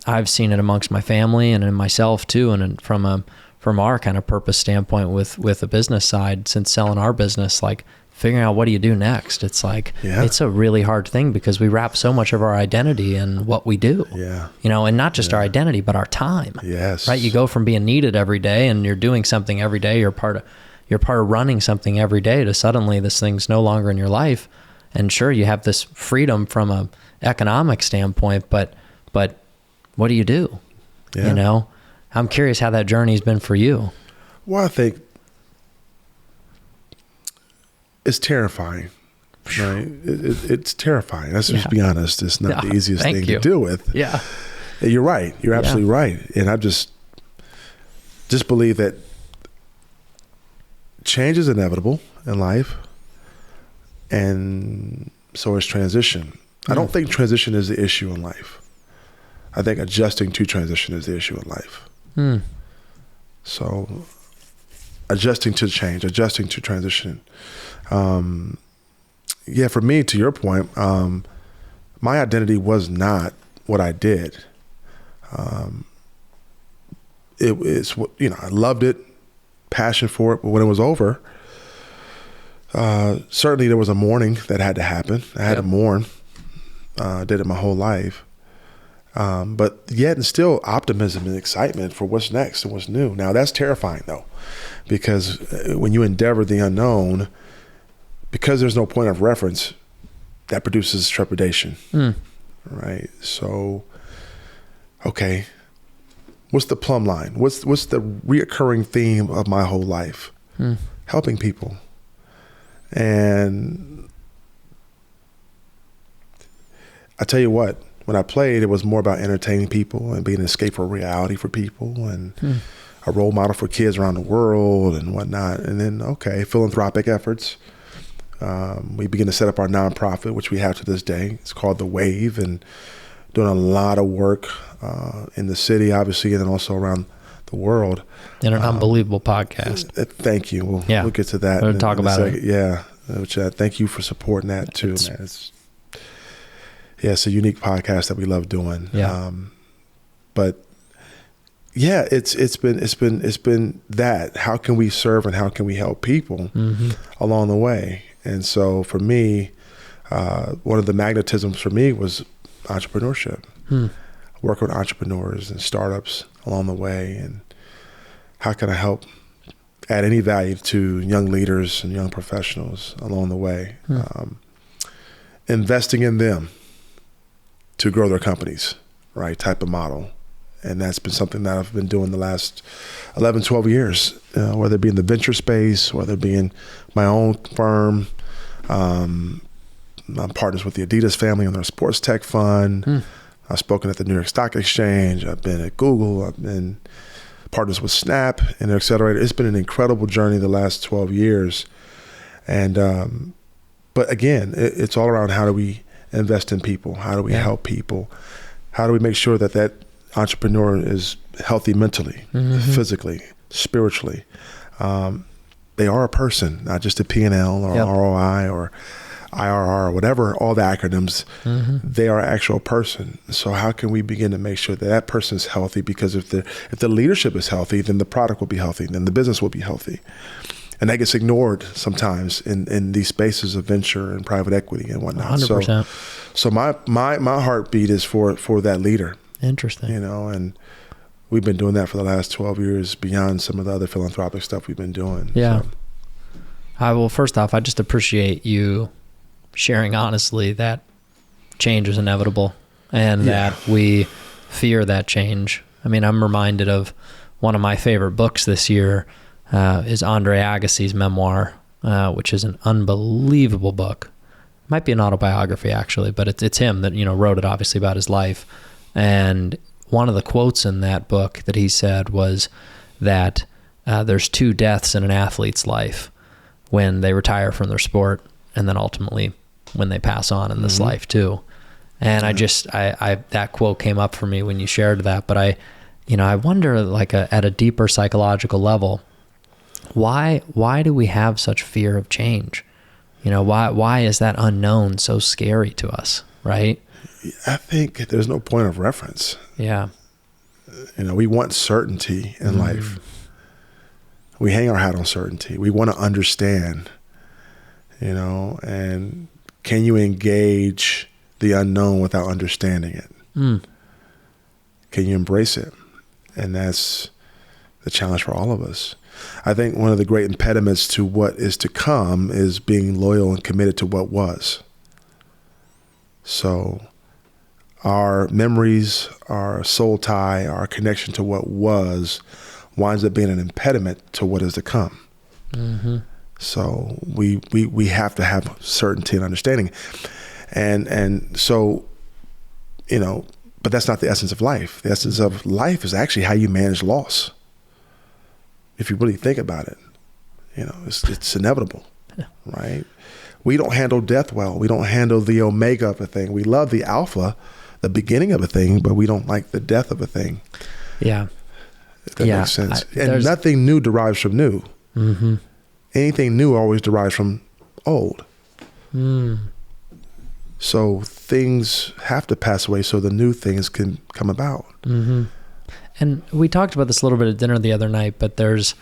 I've seen it amongst my family and in myself too, and from our kind of purpose standpoint with the business side, since selling our business, like figuring out what do you do next. It's like, it's a really hard thing because we wrap so much of our identity in what we do, and not just our identity, but our time. Yes. Right. You go from being needed every day and you're doing something every day. You're part of running something every day to suddenly this thing's no longer in your life. And sure, you have this freedom from a economic standpoint, but what do you do? I'm curious how that journey's been for you. Well, I think it's terrifying, right? It's terrifying. Let's just be honest. It's not the easiest thing to deal with. Yeah. You're right. You're absolutely right. And I just believe that change is inevitable in life. And so is transition. I don't think transition is the issue in life. I think adjusting to transition is the issue in life. So adjusting to change, adjusting to transition. For me, to your point, my identity was not what I did. It's what, I loved it, passion for it, but when it was over, certainly there was a mourning that had to happen. I had to mourn. Did it my whole life. But yet and still optimism and excitement for what's next and what's new. Now that's terrifying though, because when you endeavor the unknown, because there's no point of reference, that produces trepidation. Right? So, okay, what's the plumb line? What's the reoccurring theme of my whole life? Helping people. And I tell you what, when I played, it was more about entertaining people and being an escape for reality for people and a role model for kids around the world and whatnot. And then, philanthropic efforts. We began to set up our nonprofit, which we have to this day. It's called The Wave, and doing a lot of work in the city, obviously, and then also around the world. And an unbelievable podcast. Thank you. We'll get to that. We'll talk about it. Yeah. Which thank you for supporting that too, man. It's a unique podcast that we love doing. But it's been that. How can we serve and how can we help people along the way? And so for me, one of the magnetisms for me was entrepreneurship. Working with entrepreneurs and startups along the way, and how can I help add any value to young leaders and young professionals along the way? Investing in them to grow their companies, right, type of model. And that's been something that I've been doing the last 11, 12 years, whether it be in the venture space, whether it be in my own firm. I'm partners with the Adidas family on their sports tech fund. I've spoken at the New York Stock Exchange. I've been at Google. I've been partners with Snap and their accelerator. It's been an incredible journey the last 12 years. And, but again, it's all around how do we invest in people? How do we help people? How do we make sure that entrepreneur is healthy mentally, physically, spiritually? They are a person, not just a P&L or ROI or IRR or whatever, all the acronyms. They are an actual person. So how can we begin to make sure that person is healthy? Because if the leadership is healthy, then the product will be healthy, then the business will be healthy. And that gets ignored sometimes in these spaces of venture and private equity and whatnot. 100%. So my heartbeat is for that leader. Interesting. And we've been doing that for the last 12 years beyond some of the other philanthropic stuff we've been doing. Yeah. So. Well, first off, I just appreciate you sharing honestly that change is inevitable and that we fear that change. I mean, I'm reminded of one of my favorite books this year is Andre Agassi's memoir, which is an unbelievable book. It might be an autobiography actually, but it's him that, wrote it obviously about his life. And one of the quotes in that book that he said was that there's 2 deaths in an athlete's life: when they retire from their sport, and then ultimately when they pass on in this life too. And I that quote came up for me when you shared that, but I wonder, like, at a deeper psychological level, why do we have such fear of change? Why is that unknown so scary to us, right? I think there's no point of reference. Yeah. We want certainty in life. We hang our hat on certainty. We want to understand, and can you engage the unknown without understanding it? Can you embrace it? And that's the challenge for all of us. I think one of the great impediments to what is to come is being loyal and committed to what was. So our memories, our soul tie, our connection to what was winds up being an impediment to what is to come. Mm-hmm. So we have to have certainty and understanding. And so, but that's not the essence of life. The essence of life is actually how you manage loss. If you really think about it, it's inevitable, right? We don't handle death well. We don't handle the omega of a thing. We love the alpha, the beginning of a thing, but we don't like the death of a thing. Yeah. If that makes sense. And nothing new derives from new. Mm-hmm. Anything new always derives from old. So things have to pass away so the new things can come about. Mm-hmm. And we talked about this a little bit at dinner the other night, but there's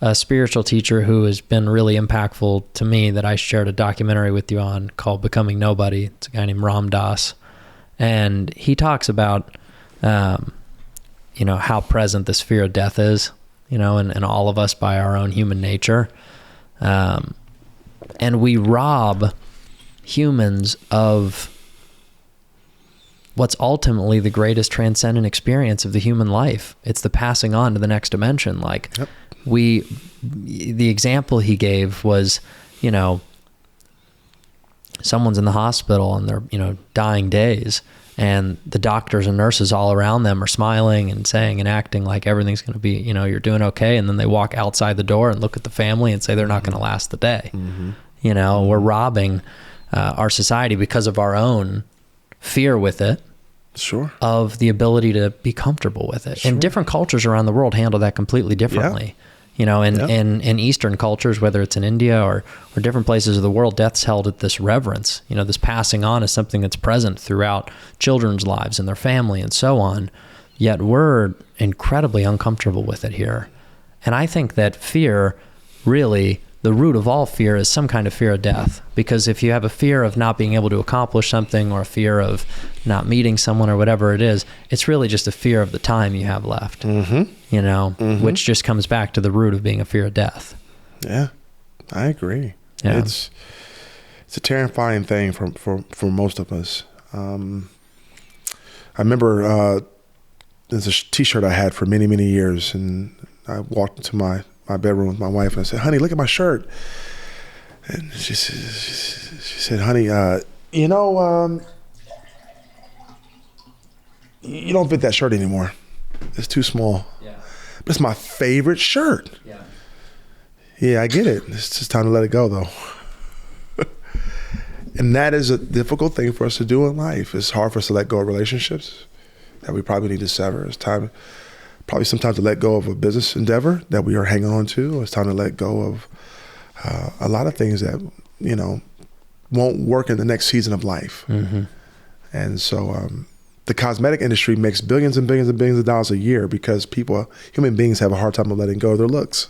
a spiritual teacher who has been really impactful to me that I shared a documentary with you on called Becoming Nobody. It's a guy named Ram Dass. And he talks about, how present this fear of death is, in all of us by our own human nature. And we rob humans of what's ultimately the greatest transcendent experience of the human life. It's the passing on to the next dimension. Like, yep. The example he gave was, someone's in the hospital and they're, dying days, and the doctors and nurses all around them are smiling and saying and acting like everything's going to be, you're doing okay. And then they walk outside the door and look at the family and say they're not going to last the day. Mm-hmm. We're robbing our society because of our own fear with it. Sure. Of the ability to be comfortable with it. Sure. And different cultures around the world handle that completely differently. Yeah. In Eastern cultures, whether it's in India or different places of the world, death's held at this reverence. This passing on is something that's present throughout children's lives and their family and so on. Yet we're incredibly uncomfortable with it here. And I think that fear, really, the root of all fear is some kind of fear of death. Because if you have a fear of not being able to accomplish something or a fear of not meeting someone or whatever it is, it's really just a fear of the time you have left, which just comes back to the root of being a fear of death. Yeah, I agree. Yeah. It's a terrifying thing for most of us. I remember there's a T-shirt I had for many, many years, and I walked into my bedroom with my wife and I said, "Honey, look at my shirt." And she said, "Honey, you don't fit that shirt anymore. It's too small." Yeah. But it's my favorite shirt. Yeah. Yeah, I get it. It's just time to let it go, though. And that is a difficult thing for us to do in life. It's hard for us to let go of relationships that we probably need to sever. It's time probably sometimes to let go of a business endeavor that we are hanging on to. It's time to let go of a lot of things that, won't work in the next season of life. Mm-hmm. And so the cosmetic industry makes billions and billions and billions of dollars a year because human beings have a hard time of letting go of their looks.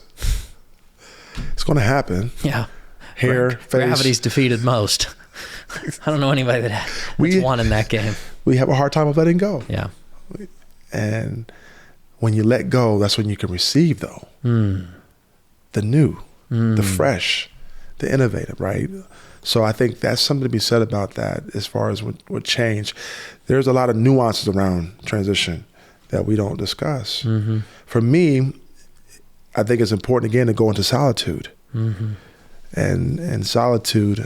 It's going to happen. Yeah. Hair, face. Gravity's defeated most. I don't know anybody that's won in that game. We have a hard time of letting go. Yeah. And when you let go, that's when you can receive, though. The new, the fresh, the innovative, right? So I think that's something to be said about that as far as what change. There's a lot of nuances around transition that we don't discuss. For me, I think it's important, again, to go into solitude. And solitude,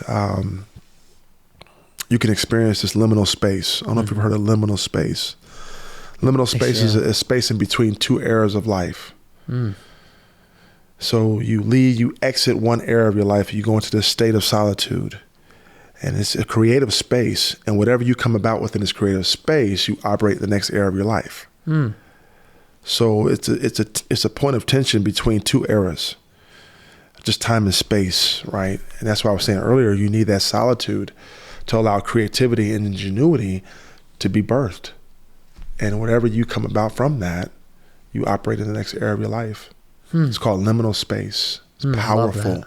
you can experience this liminal space. I don't know if you've heard of liminal space. Liminal space is a space in between two eras of life. So you exit one era of your life, you go into this state of solitude. And it's a creative space. And whatever you come about within this creative space, you operate the next era of your life. So it's a point of tension between two eras, just time and space, right? And that's why I was saying earlier, you need that solitude to allow creativity and ingenuity to be birthed. And whatever you come about from that, you operate in the next era of your life. It's called liminal space. It's powerful.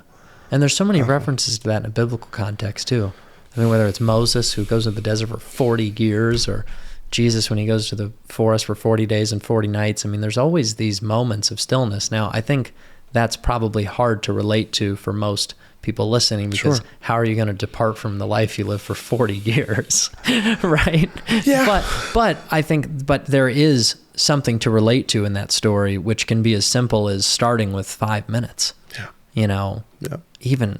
And there's so many references to that in a biblical context too. I mean, whether it's Moses who goes to the desert for 40 years or Jesus when he goes to the forest for 40 days and 40 nights. I mean, there's always these moments of stillness. Now, I think that's probably hard to relate to for most people listening, because how are you going to depart from the life you live for 40 years, right? Yeah. But I think, there is something to relate to in that story, which can be as simple as starting with 5 minutes, even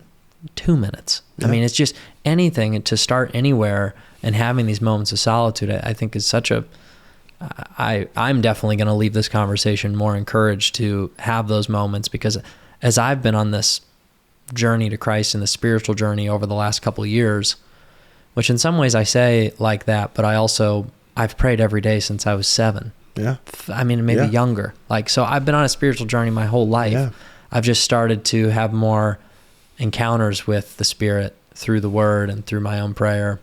2 minutes. I mean, it's just anything to start anywhere, and having these moments of solitude, I think is such I'm definitely going to leave this conversation more encouraged to have those moments, because as I've been on this journey to Christ and the spiritual journey over the last couple of years, which in some ways I say like that, but I've prayed every day since I was 7. Yeah. I mean, maybe younger. So I've been on a spiritual journey my whole life. Yeah. I've just started to have more encounters with the Spirit through the Word and through my own prayer.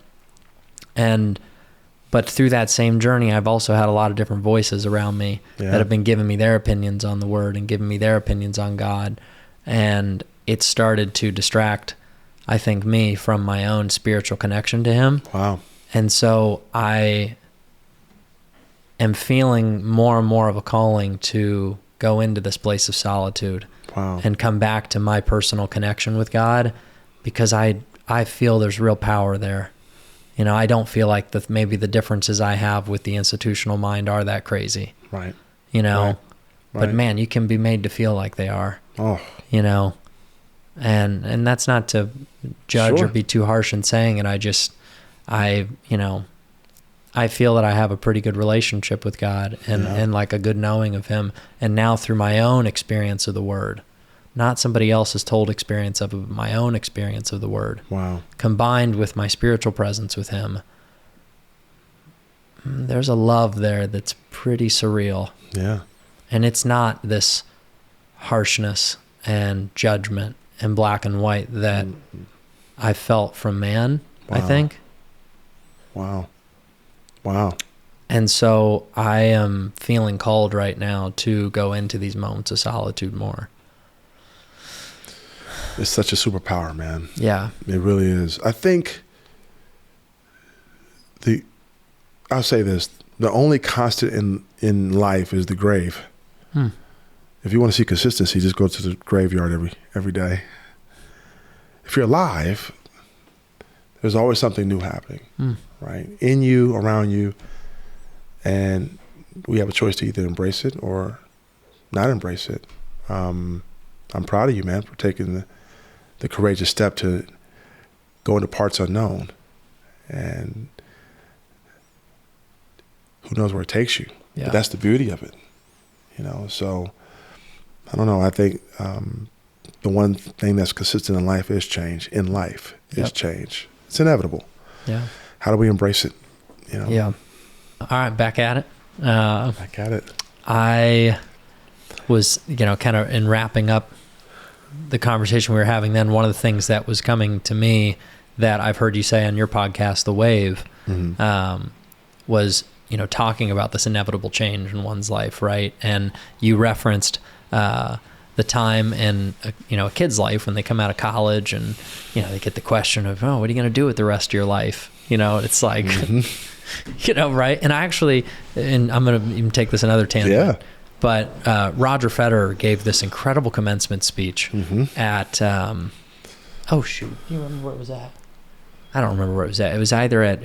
But through that same journey, I've also had a lot of different voices around me that have been giving me their opinions on the Word and giving me their opinions on God. And it started to distract, I think, me from my own spiritual connection to Him. Wow. And so I am feeling more and more of a calling to go into this place of solitude. Wow. And come back to my personal connection with God, because I feel there's real power there. I don't feel like maybe the differences I have with the institutional mind are that crazy. Right. But man, you can be made to feel like they are. Oh. And that's not to judge or be too harsh in saying it. I feel that I have a pretty good relationship with God and like a good knowing of Him. And now through my own experience of the Word, not somebody else's told experience of it, but my own experience of the Word. Wow. Combined with my spiritual presence with Him, there's a love there that's pretty surreal. Yeah. And it's not this harshness and judgment and black and white that I felt from man, I think. Wow. And so I am feeling called right now to go into these moments of solitude more. It's such a superpower, man. Yeah. It really is. I think I'll say this, the only constant in life is the grave. If you want to see consistency, just go to the graveyard every day. If you're alive, there's always something new happening, right? In you, around you. And we have a choice to either embrace it or not embrace it. I'm proud of you, man, for taking the courageous step to go into parts unknown. And who knows where it takes you. Yeah. But that's the beauty of it. So I don't know. I think the one thing that's consistent in life is change. Change. It's inevitable. Yeah. How do we embrace it? Yeah. All right, back at it. Back at it. I was, kind of in wrapping up the conversation we were having then, one of the things that was coming to me that I've heard you say on your podcast, The Wave, was, talking about this inevitable change in one's life, right? And you referenced the time in a kid's life when they come out of college and they get the question of, oh, what are you going to do with the rest of your life? It's like, right? And I'm going to even take this another tangent. Yeah. But Roger Federer gave this incredible commencement speech at, oh shoot, do you remember where it was at? I don't remember where it was at. It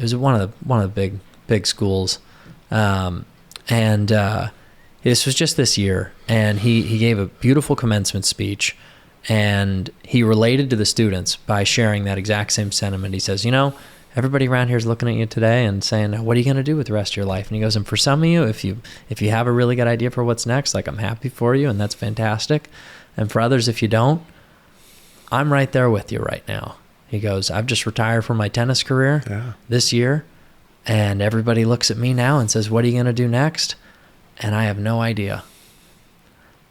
was one of the big schools, and this was just this year. And he gave a beautiful commencement speech, and he related to the students by sharing that exact same sentiment. He says, everybody around here is looking at you today and saying, what are you going to do with the rest of your life? And he goes, and for some of you, if you have a really good idea for what's next, like, I'm happy for you, and that's fantastic. And for others, if you don't, I'm right there with you right now. He goes, I've just retired from my tennis career this year, and everybody looks at me now and says, what are you going to do next? And I have no idea.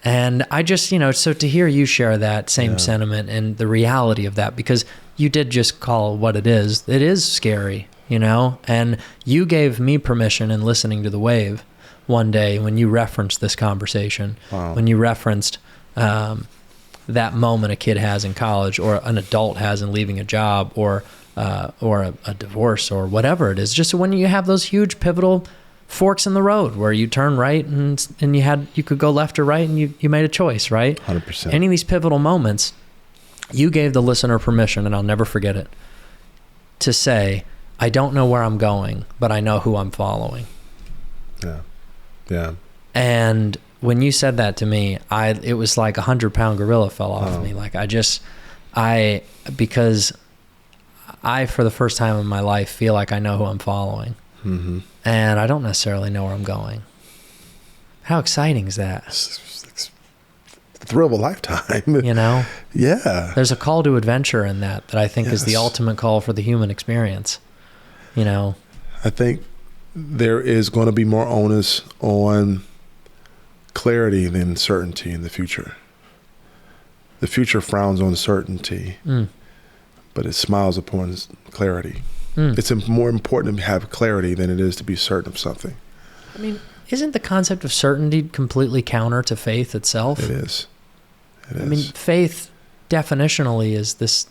And I just, so to hear you share that same sentiment and the reality of that, because you did just call what it is scary, and you gave me permission in listening to The Wave one day when you referenced this conversation, when you referenced that moment a kid has in college or an adult has in leaving a job or a divorce or whatever it is, just when you have those huge pivotal forks in the road where you turn right and you could go left or right and you made a choice, right? 100%. Any of these pivotal moments, you gave the listener permission, and I'll never forget it, to say, I don't know where I'm going, but I know who I'm following. Yeah. And when you said that to me, it was like 100-pound gorilla fell off me. Like because I, for the first time in my life, feel like I know who I'm following. Mm-hmm. And I don't necessarily know where I'm going. How exciting is that? It's the thrill of a lifetime. Yeah. There's a call to adventure in that I think is the ultimate call for the human experience. I think there is going to be more onus on clarity than certainty in the future. The future frowns on certainty, but it smiles upon clarity. It's more important to have clarity than it is to be certain of something. I mean, isn't the concept of certainty completely counter to faith itself? It is. I mean, faith definitionally is this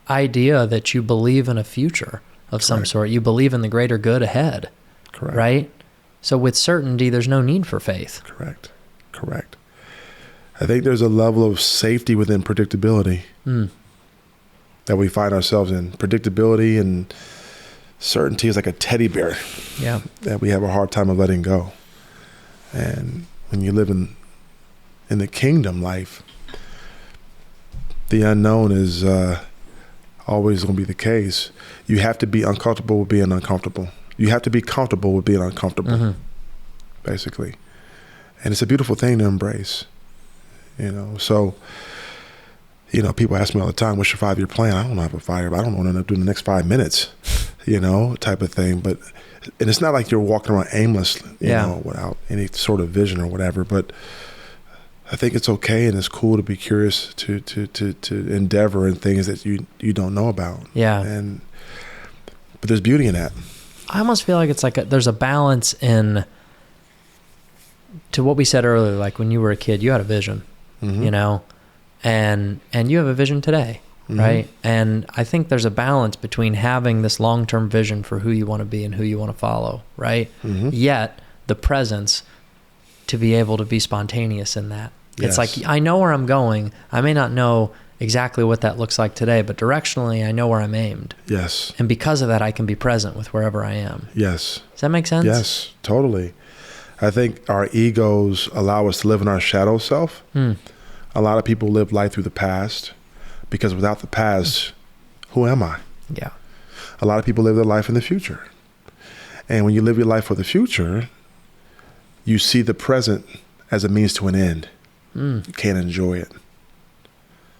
idea that you believe in a future of some sort. You believe in the greater good ahead. Correct. Right? So with certainty, there's no need for faith. Correct. I think there's a level of safety within predictability that we find ourselves in. Predictability and certainty is like a teddy bear that we have a hard time of letting go. And when you live in the kingdom life, the unknown is always going to be the case. You have to be uncomfortable with being uncomfortable. You have to be comfortable with being uncomfortable, basically. And it's a beautiful thing to embrace, So, people ask me all the time, what's your 5-year plan? I don't have a 5-year, I don't know what I'm going to do in the next 5 minutes, type of thing. But, and it's not like you're walking around aimlessly, without any sort of vision or whatever. But I think it's okay and it's cool to be curious to endeavor in things that you don't know about. Yeah. But there's beauty in that. I almost feel like it's like there's a balance to what we said earlier. Like when you were a kid, you had a vision, and you have a vision today, right? And I think there's a balance between having this long-term vision for who you want to be and who you want to follow, right? Yet the presence to be able to be spontaneous in that. It's like, I know where I'm going. I may not know exactly what that looks like today, but directionally, I know where I'm aimed. Yes. And because of that, I can be present with wherever I am. Yes. Does that make sense? Yes, totally. I think our egos allow us to live in our shadow self. A lot of people live life through the past because without the past, who am I? Yeah. A lot of people live their life in the future. And when you live your life for the future, you see the present as a means to an end. You can't enjoy it.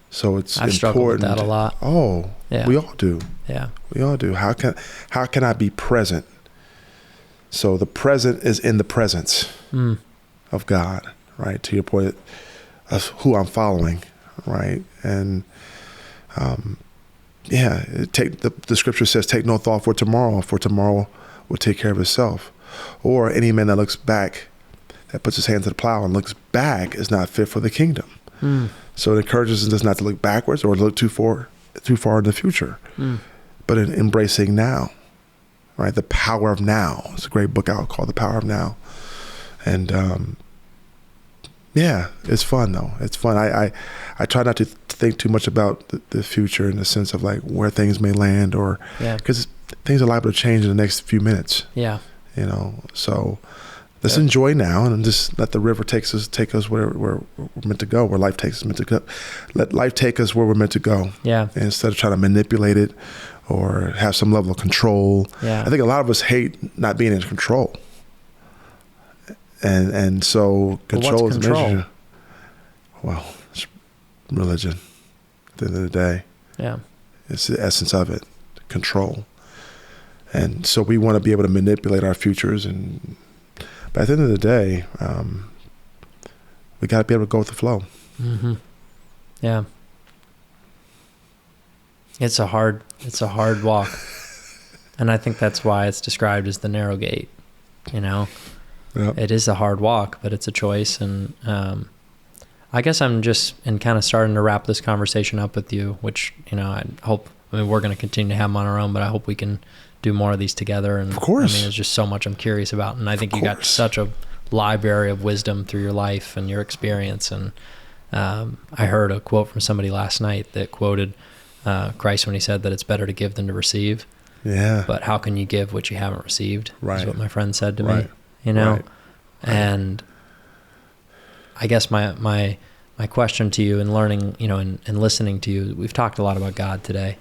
So it's I've important. struggled with that a lot. Oh, yeah. We all do. Yeah. We all do. How can I be present? So the present is in the presence of God, right? To your point of who I'm following, right? And the scripture says, take no thought for tomorrow will take care of itself. Or any man that looks back, that puts his hand to the plow and looks back is not fit for the kingdom. So it encourages us not to look backwards or look too far in the future, but in embracing now, right? The power of now. It's a great book out called The Power of Now. And yeah, it's fun though. It's fun. I try not to think too much about the future in the sense of like where things may land, or because things are liable to change in the next few minutes. Yeah, you know. So let's enjoy now and just let the river take us where we're meant to go, where life takes us meant to go. Let life take us where we're meant to go. Yeah. And instead of trying to manipulate it or have some level of control. Yeah. I think a lot of us hate not being in control. And so control is control? Well, it's religion at the end of the day. Yeah. It's the essence of it, control. And so we want to be able to manipulate our futures, but at the end of the day, we got to be able to go with the flow. Mm-hmm. Yeah. It's a hard walk. And I think that's why it's described as the narrow gate, you know? Yep. It is a hard walk, but it's a choice. And I guess I'm just kind of starting to wrap this conversation up with you, which, you know, we're going to continue to have them on our own, but I hope we can do more of these together. And of course. I mean, there's just so much I'm curious about. And I think you got such a library of wisdom through your life and your experience. And I heard a quote from somebody last night that quoted Christ when he said that it's better to give than to receive. Yeah. But how can you give what you haven't received? Right. Is what my friend said to me. You know, right. And I guess my question to you in learning, you know, and listening to you, we've talked a lot about God today.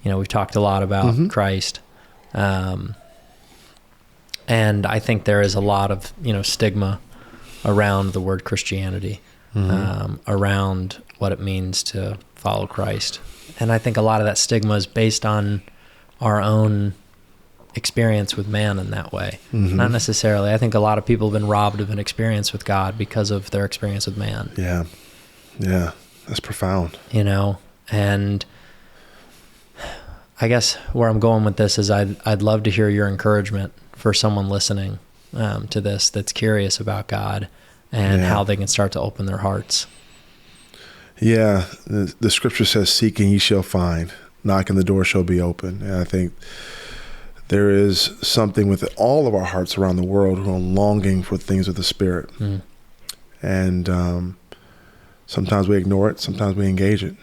You know, we've talked a lot about Christ. And I think there is a lot of, you know, stigma around the word Christianity, around what it means to follow Christ. And I think a lot of that stigma is based on our own experience with man in that way. Not necessarily. I think a lot of people have been robbed of an experience with God because of their experience with man. Yeah. Yeah. That's profound. You know, and I guess where I'm going with this is I'd love to hear your encouragement for someone listening to this that's curious about God and how they can start to open their hearts. Yeah. The scripture says, seek and ye shall find, knock and the door shall be open. And I think there is something with all of our hearts around the world who are longing for things of the Spirit. And sometimes we ignore it, sometimes we engage it.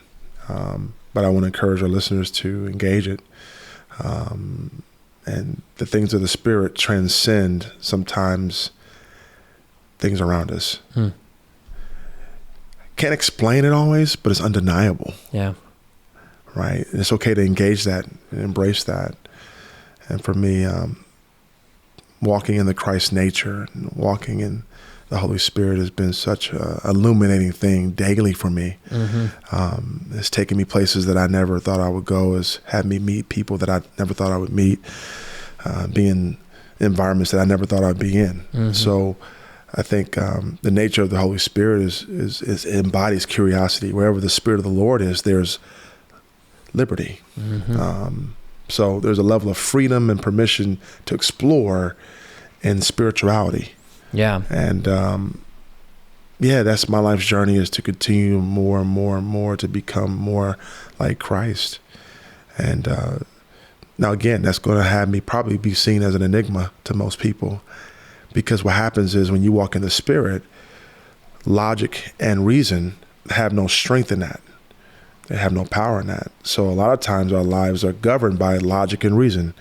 But I want to encourage our listeners to engage it. And the things of the Spirit transcend sometimes things around us. Can't explain it always, but it's undeniable. Yeah. Right? And it's okay to engage that and embrace that. And for me, walking in the Christ nature and walking in the Holy Spirit has been such a illuminating thing daily for me. It's taken me places that I never thought I would go. It's had me meet people that I never thought I would meet, be in environments that I never thought I'd be in. So I think the nature of the Holy Spirit is embodies curiosity. Wherever the Spirit of the Lord is, there's liberty. So there's a level of freedom and permission to explore in spirituality. Yeah. And that's my life's journey, is to continue more and more and more to become more like Christ. And now again, that's going to have me probably be seen as an enigma to most people, because what happens is when you walk in the Spirit, logic and reason have no strength in that. They have no power in that. So a lot of times our lives are governed by logic and reason.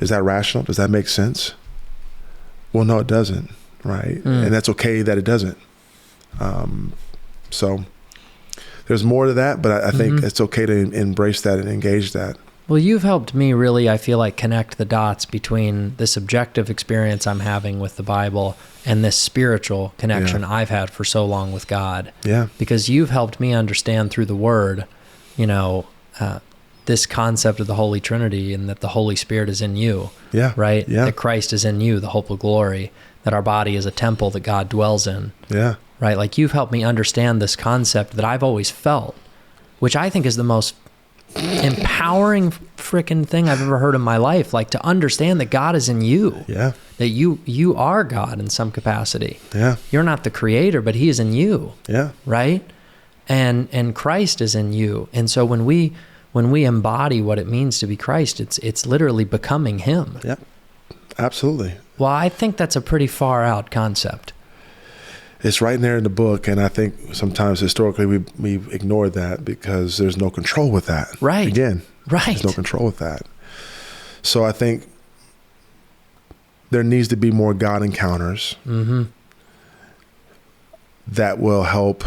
Is that rational? Does that make sense? Well, no, it doesn't, right? And that's okay that it doesn't. So there's more to that, but I think it's okay to embrace that and engage that. Well, you've helped me really, I feel like, connect the dots between this objective experience I'm having with the Bible and this spiritual connection I've had for so long with God. Yeah. Because you've helped me understand through the Word, you know, this concept of the Holy Trinity, and that the Holy Spirit is in you. Yeah. Right? Yeah. That Christ is in you, the hope of glory, that our body is a temple that God dwells in. Yeah. Right? Like, you've helped me understand this concept that I've always felt, which I think is the most empowering freaking thing I've ever heard in my life. Like, to understand that God is in you. Yeah. That you are God in some capacity. Yeah. You're not the creator, but he is in you. Yeah. Right? and Christ is in you. And so when we embody what it means to be Christ, it's literally becoming him. Yep. Absolutely. Well, I think that's a pretty far out concept. It's right in there in the book, and I think sometimes historically we've ignored that because there's no control with that. Right. Again, right. There's no control with that. So I think there needs to be more God encounters that will help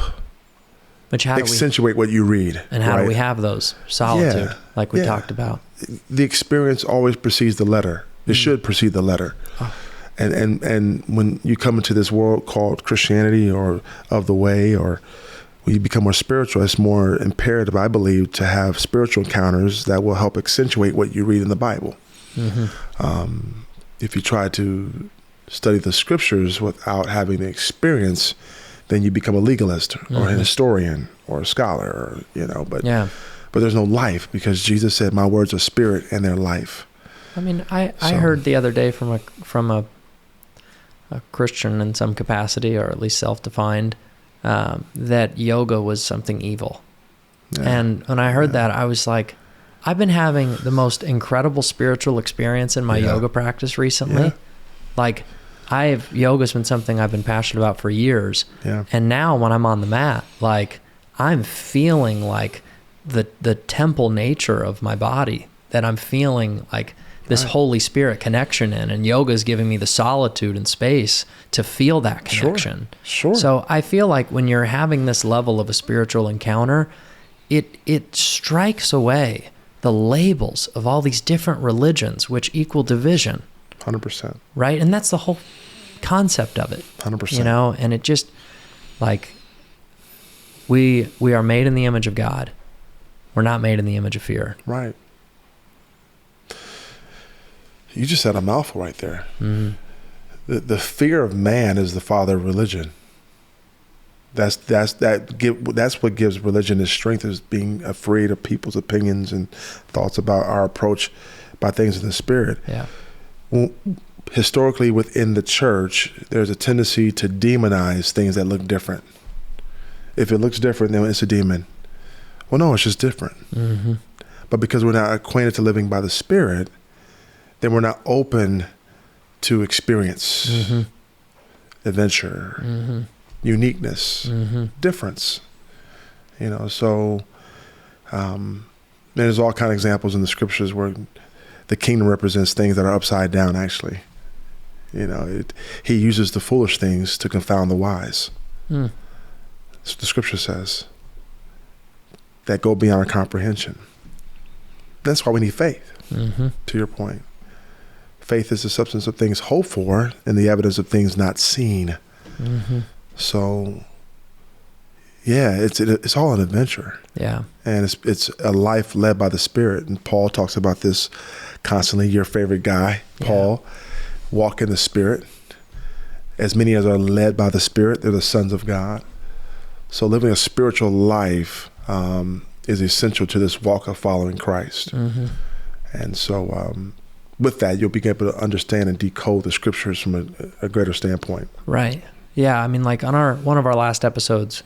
accentuate what you read. And how do we have those? Solitude, like we talked about. The experience always precedes the letter. It should precede the letter. Oh. And when you come into this world called Christianity or of the way, or when you become more spiritual, it's more imperative, I believe, to have spiritual encounters that will help accentuate what you read in the Bible. If you try to study the scriptures without having the experience, then you become a legalist or an historian or a scholar, but there's no life, because Jesus said, my words are spirit and they're life. I mean, I heard the other day from a Christian in some capacity, or at least self-defined, that yoga was something evil. Yeah. And when I heard that, I was like, I've been having the most incredible spiritual experience in my yoga practice recently. Yeah. Like, yoga's been something I've been passionate about for years. Yeah. And now when I'm on the mat, like, I'm feeling like the temple nature of my body, that I'm feeling like this Holy Spirit connection in, and yoga is giving me the solitude and space to feel that connection. Sure. So I feel like when you're having this level of a spiritual encounter, it strikes away the labels of all these different religions, which equal division. 100%. Right? And that's the whole concept of it. 100%. And it just, like, we are made in the image of God. We're not made in the image of fear. Right. You just said a mouthful right there. Mm-hmm. The fear of man is the father of religion. That's what gives religion its strength, is being afraid of people's opinions and thoughts about our approach by things in the spirit. Yeah. Well, historically within the church, there's a tendency to demonize things that look different. If it looks different, then it's a demon. Well, no, it's just different. Mm-hmm. But because we're not acquainted to living by the Spirit, then we're not open to experience, adventure, uniqueness, difference. So there's all kind of examples in the scriptures where the kingdom represents things that are upside down, actually. He uses the foolish things to confound the wise. That's what the scripture says. That go beyond our comprehension. That's why we need faith, to your point. Faith is the substance of things hoped for and the evidence of things not seen. So, it's all an adventure. Yeah. And it's a life led by the Spirit. And Paul talks about this constantly. Your favorite guy, Paul, walk in the Spirit. As many as are led by the Spirit, they're the sons of God. So living a spiritual life is essential to this walk of following Christ. And so with that, you'll be able to understand and decode the scriptures from a greater standpoint. Right. Yeah. I mean, like on one of our last episodes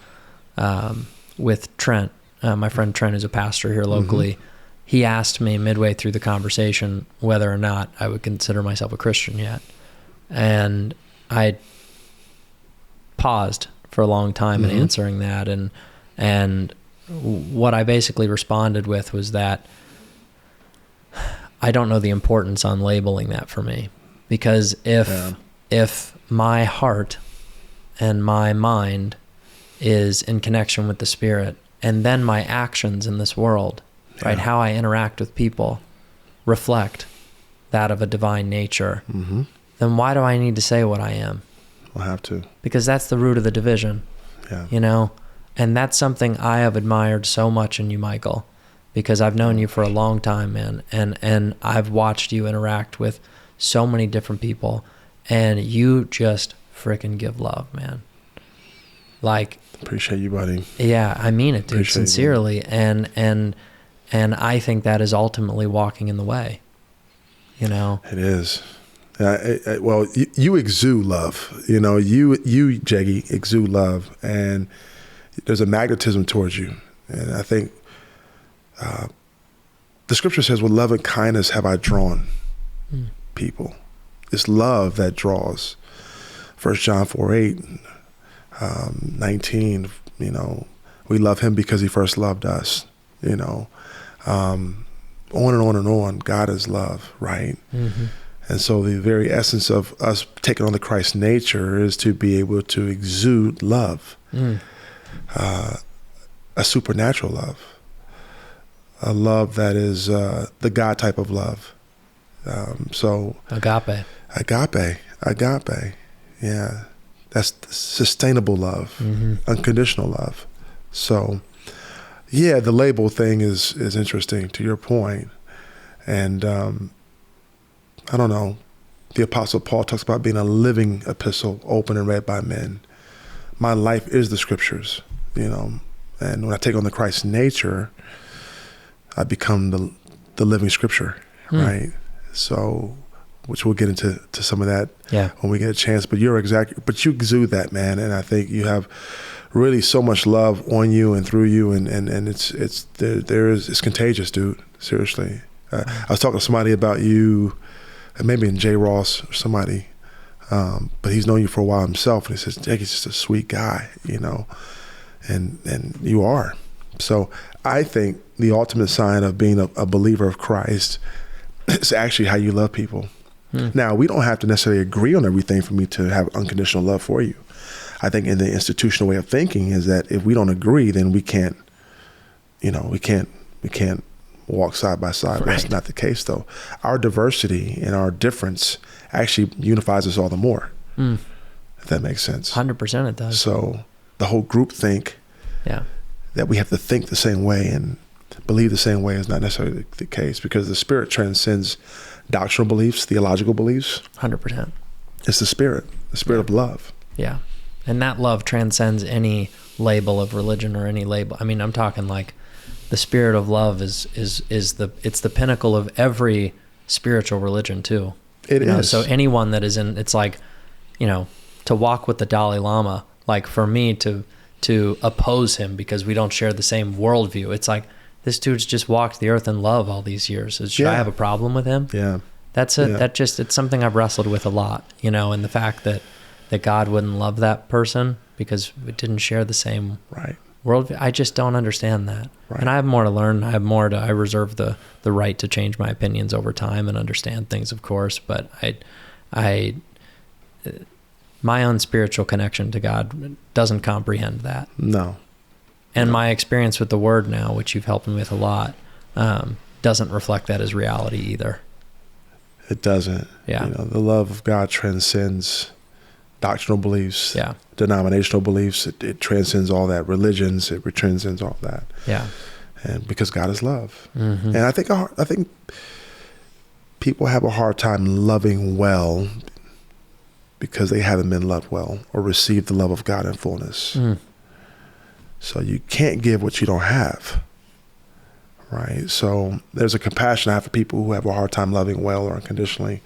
with Trent, my friend Trent is a pastor here locally. He asked me midway through the conversation whether or not I would consider myself a Christian yet. And I paused for a long time in answering that. And what I basically responded with was that I don't know the importance on labeling that for me, because if my heart and my mind is in connection with the Spirit, and then my actions in this world, right, how I interact with people reflect that of a divine nature, then why do I need to say what I am? I'll have to. Because that's the root of the division, and that's something I have admired so much in you, Michael, because I've known you for a long time, man, and I've watched you interact with so many different people, and you just freaking give love, man. Like, appreciate you, buddy. Yeah, I mean it, dude, sincerely, and I think that is ultimately walking in the way. It is. Well, you exude love. You, Jeggy, exude love, and there's a magnetism towards you. And I think the scripture says, with love and kindness have I drawn people. It's love that draws. 1 John 4:8, 19, we love him because he first loved us, on and on and on. God is love, right? Mm-hmm. And so the very essence of us taking on the Christ nature is to be able to exude love, a supernatural love, a love that is the God type of love. So agape. Yeah, that's sustainable love, unconditional love. So, yeah, the label thing is interesting, to your point. And I don't know, the Apostle Paul talks about being a living epistle, open and read by men. My life is the scriptures, and when I take on the Christ nature, I become the living scripture, right? So, which we'll get into some of that when we get a chance. But you exude that, man, and I think you have really so much love on you and through you, and it's contagious, dude. Seriously, I was talking to somebody about you, maybe in J. Ross or somebody, but he's known you for a while himself, and he says, Jake is just a sweet guy, and you are. So I think the ultimate sign of being a believer of Christ is actually how you love people. Now, we don't have to necessarily agree on everything for me to have unconditional love for you. I think in the institutional way of thinking is that if we don't agree, then we can't walk side by side. Right. That's not the case, though. Our diversity and our difference actually unifies us all the more, if that makes sense. 100% it does. So the whole group think that we have to think the same way and believe the same way is not necessarily the case, because the Spirit transcends doctrinal beliefs, theological beliefs. 100%. It's the Spirit of love. Yeah. And that love transcends any label of religion or any label. I mean, I'm talking like the spirit of love is the pinnacle of every spiritual religion too. It is. So anyone that is in, it's like, to walk with the Dalai Lama, like for me to oppose him because we don't share the same worldview. It's like, this dude's just walked the earth in love all these years. Should I have a problem with him? Yeah. That's it. Yeah. It's something I've wrestled with a lot, and the fact that God wouldn't love that person because we didn't share the same worldview. I just don't understand that. Right. And I have more to learn. I reserve the right to change my opinions over time and understand things, of course, but my own spiritual connection to God doesn't comprehend that. No. And my experience with the Word now, which you've helped me with a lot, doesn't reflect that as reality either. It doesn't. Yeah. The love of God transcends doctrinal beliefs, denominational beliefs. It transcends all that. Religions, it transcends all that. Yeah. And because God is love. Mm-hmm. And I think people have a hard time loving well because they haven't been loved well or received the love of God in fullness. So you can't give what you don't have, right? So there's a compassion I have for people who have a hard time loving well or unconditionally,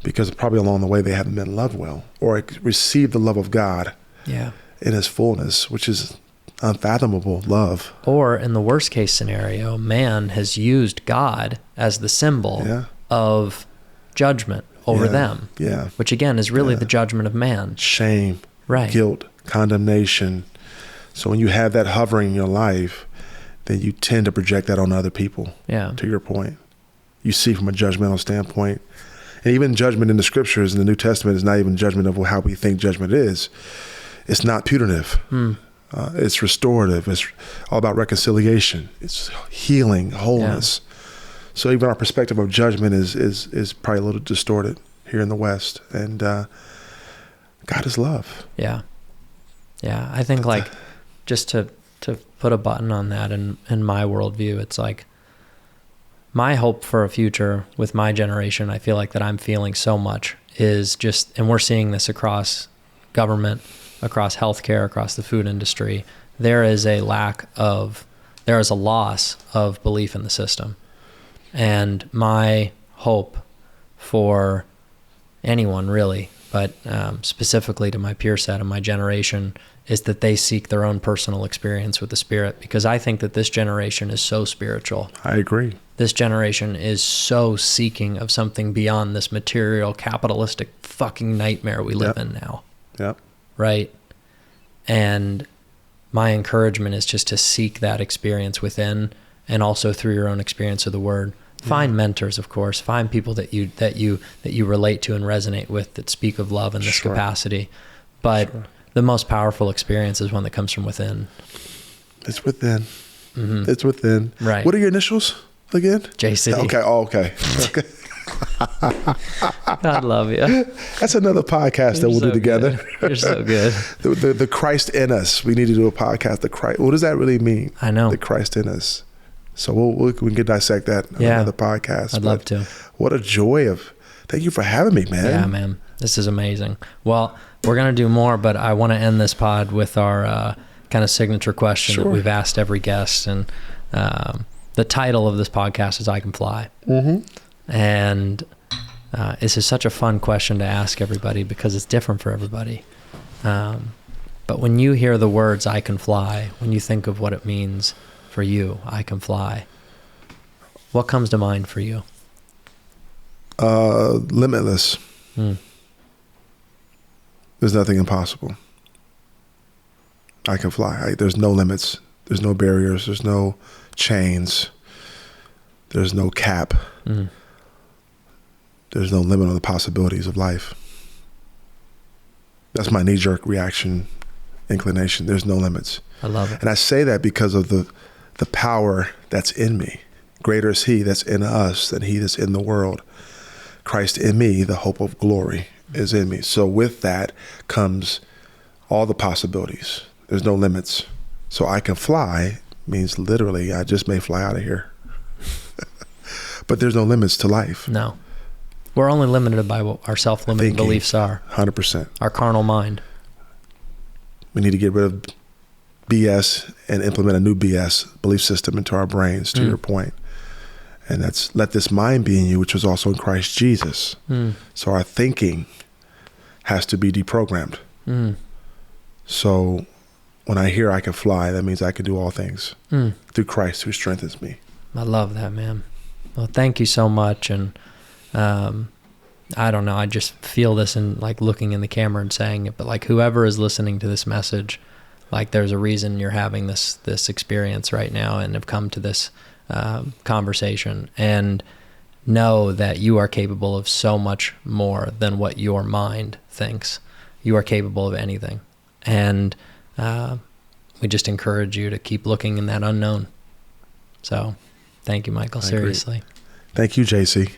because probably along the way they haven't been loved well or received the love of God in his fullness, which is unfathomable love. Or in the worst case scenario, man has used God as the symbol of judgment over them, which again is really the judgment of man. Shame, guilt, condemnation. So when you have that hovering in your life, then you tend to project that on other people. Yeah. To your point, you see from a judgmental standpoint, and even judgment in the scriptures in the New Testament is not even judgment of how we think judgment is. It's not punitive. It's restorative. It's all about reconciliation. It's healing, wholeness. So even our perspective of judgment is probably a little distorted here in the West. And God is love. Yeah. Yeah. I think just to put a button on that in my worldview, it's like my hope for a future with my generation, I feel like that I'm feeling so much is just, and we're seeing this across government, across healthcare, across the food industry, there is a loss of belief in the system. And my hope for anyone really but specifically to my peer set and my generation, is that they seek their own personal experience with the Spirit, because I think that this generation is so spiritual. I agree. This generation is so seeking of something beyond this material, capitalistic fucking nightmare we live in now. Yep. Right? And my encouragement is just to seek that experience within, and also through your own experience of the Word. Find mentors, of course. Find people that you relate to and resonate with, that speak of love in this capacity. But the most powerful experience is one that comes from within. It's within. Mm-hmm. It's within. Right. What are your initials again? JC. Okay. Oh, okay. Okay. I love you. That's another podcast that we'll do together. Good. You're so good. The Christ in us. We need to do a podcast. The Christ. What does that really mean? I know. The Christ in us. So we can dissect that in another podcast. I'd love to. What a joy thank you for having me, man. Yeah, man. This is amazing. Well, we're going to do more, but I want to end this pod with our kind of signature question that we've asked every guest. And the title of this podcast is I Can Fly. Mm-hmm. And this is such a fun question to ask everybody because it's different for everybody. But when you hear the words I can fly, when you think of what it means for you, I can fly, what comes to mind for you? Limitless. There's nothing impossible. I can fly. There's no limits. There's no barriers. There's no chains. There's no cap. There's no limit on the possibilities of life. That's my knee-jerk reaction, inclination. There's no limits. I love it. And I say that because of the power that's in me. Greater is he that's in us than he that's in the world. Christ in me, the hope of glory, is in me. So with that comes all the possibilities. There's no limits. So I can fly means literally I just may fly out of here. But there's no limits to life. No. We're only limited by what our self-limiting beliefs are. 100%. Our carnal mind. We need to get rid of BS and implement a new BS belief system into our brains, to your point. And that's let this mind be in you, which was also in Christ Jesus. So our thinking has to be deprogrammed. So when I hear I can fly, that means I can do all things through Christ who strengthens me. I love that, man. Well, thank you so much. And I don't know, I just feel this in like looking in the camera and saying it, but like whoever is listening to this message, like there's a reason you're having this experience right now and have come to this conversation, and know that you are capable of so much more than what your mind thinks. You are capable of anything. And we just encourage you to keep looking in that unknown. So thank you, Michael. Seriously. Thank you, JC.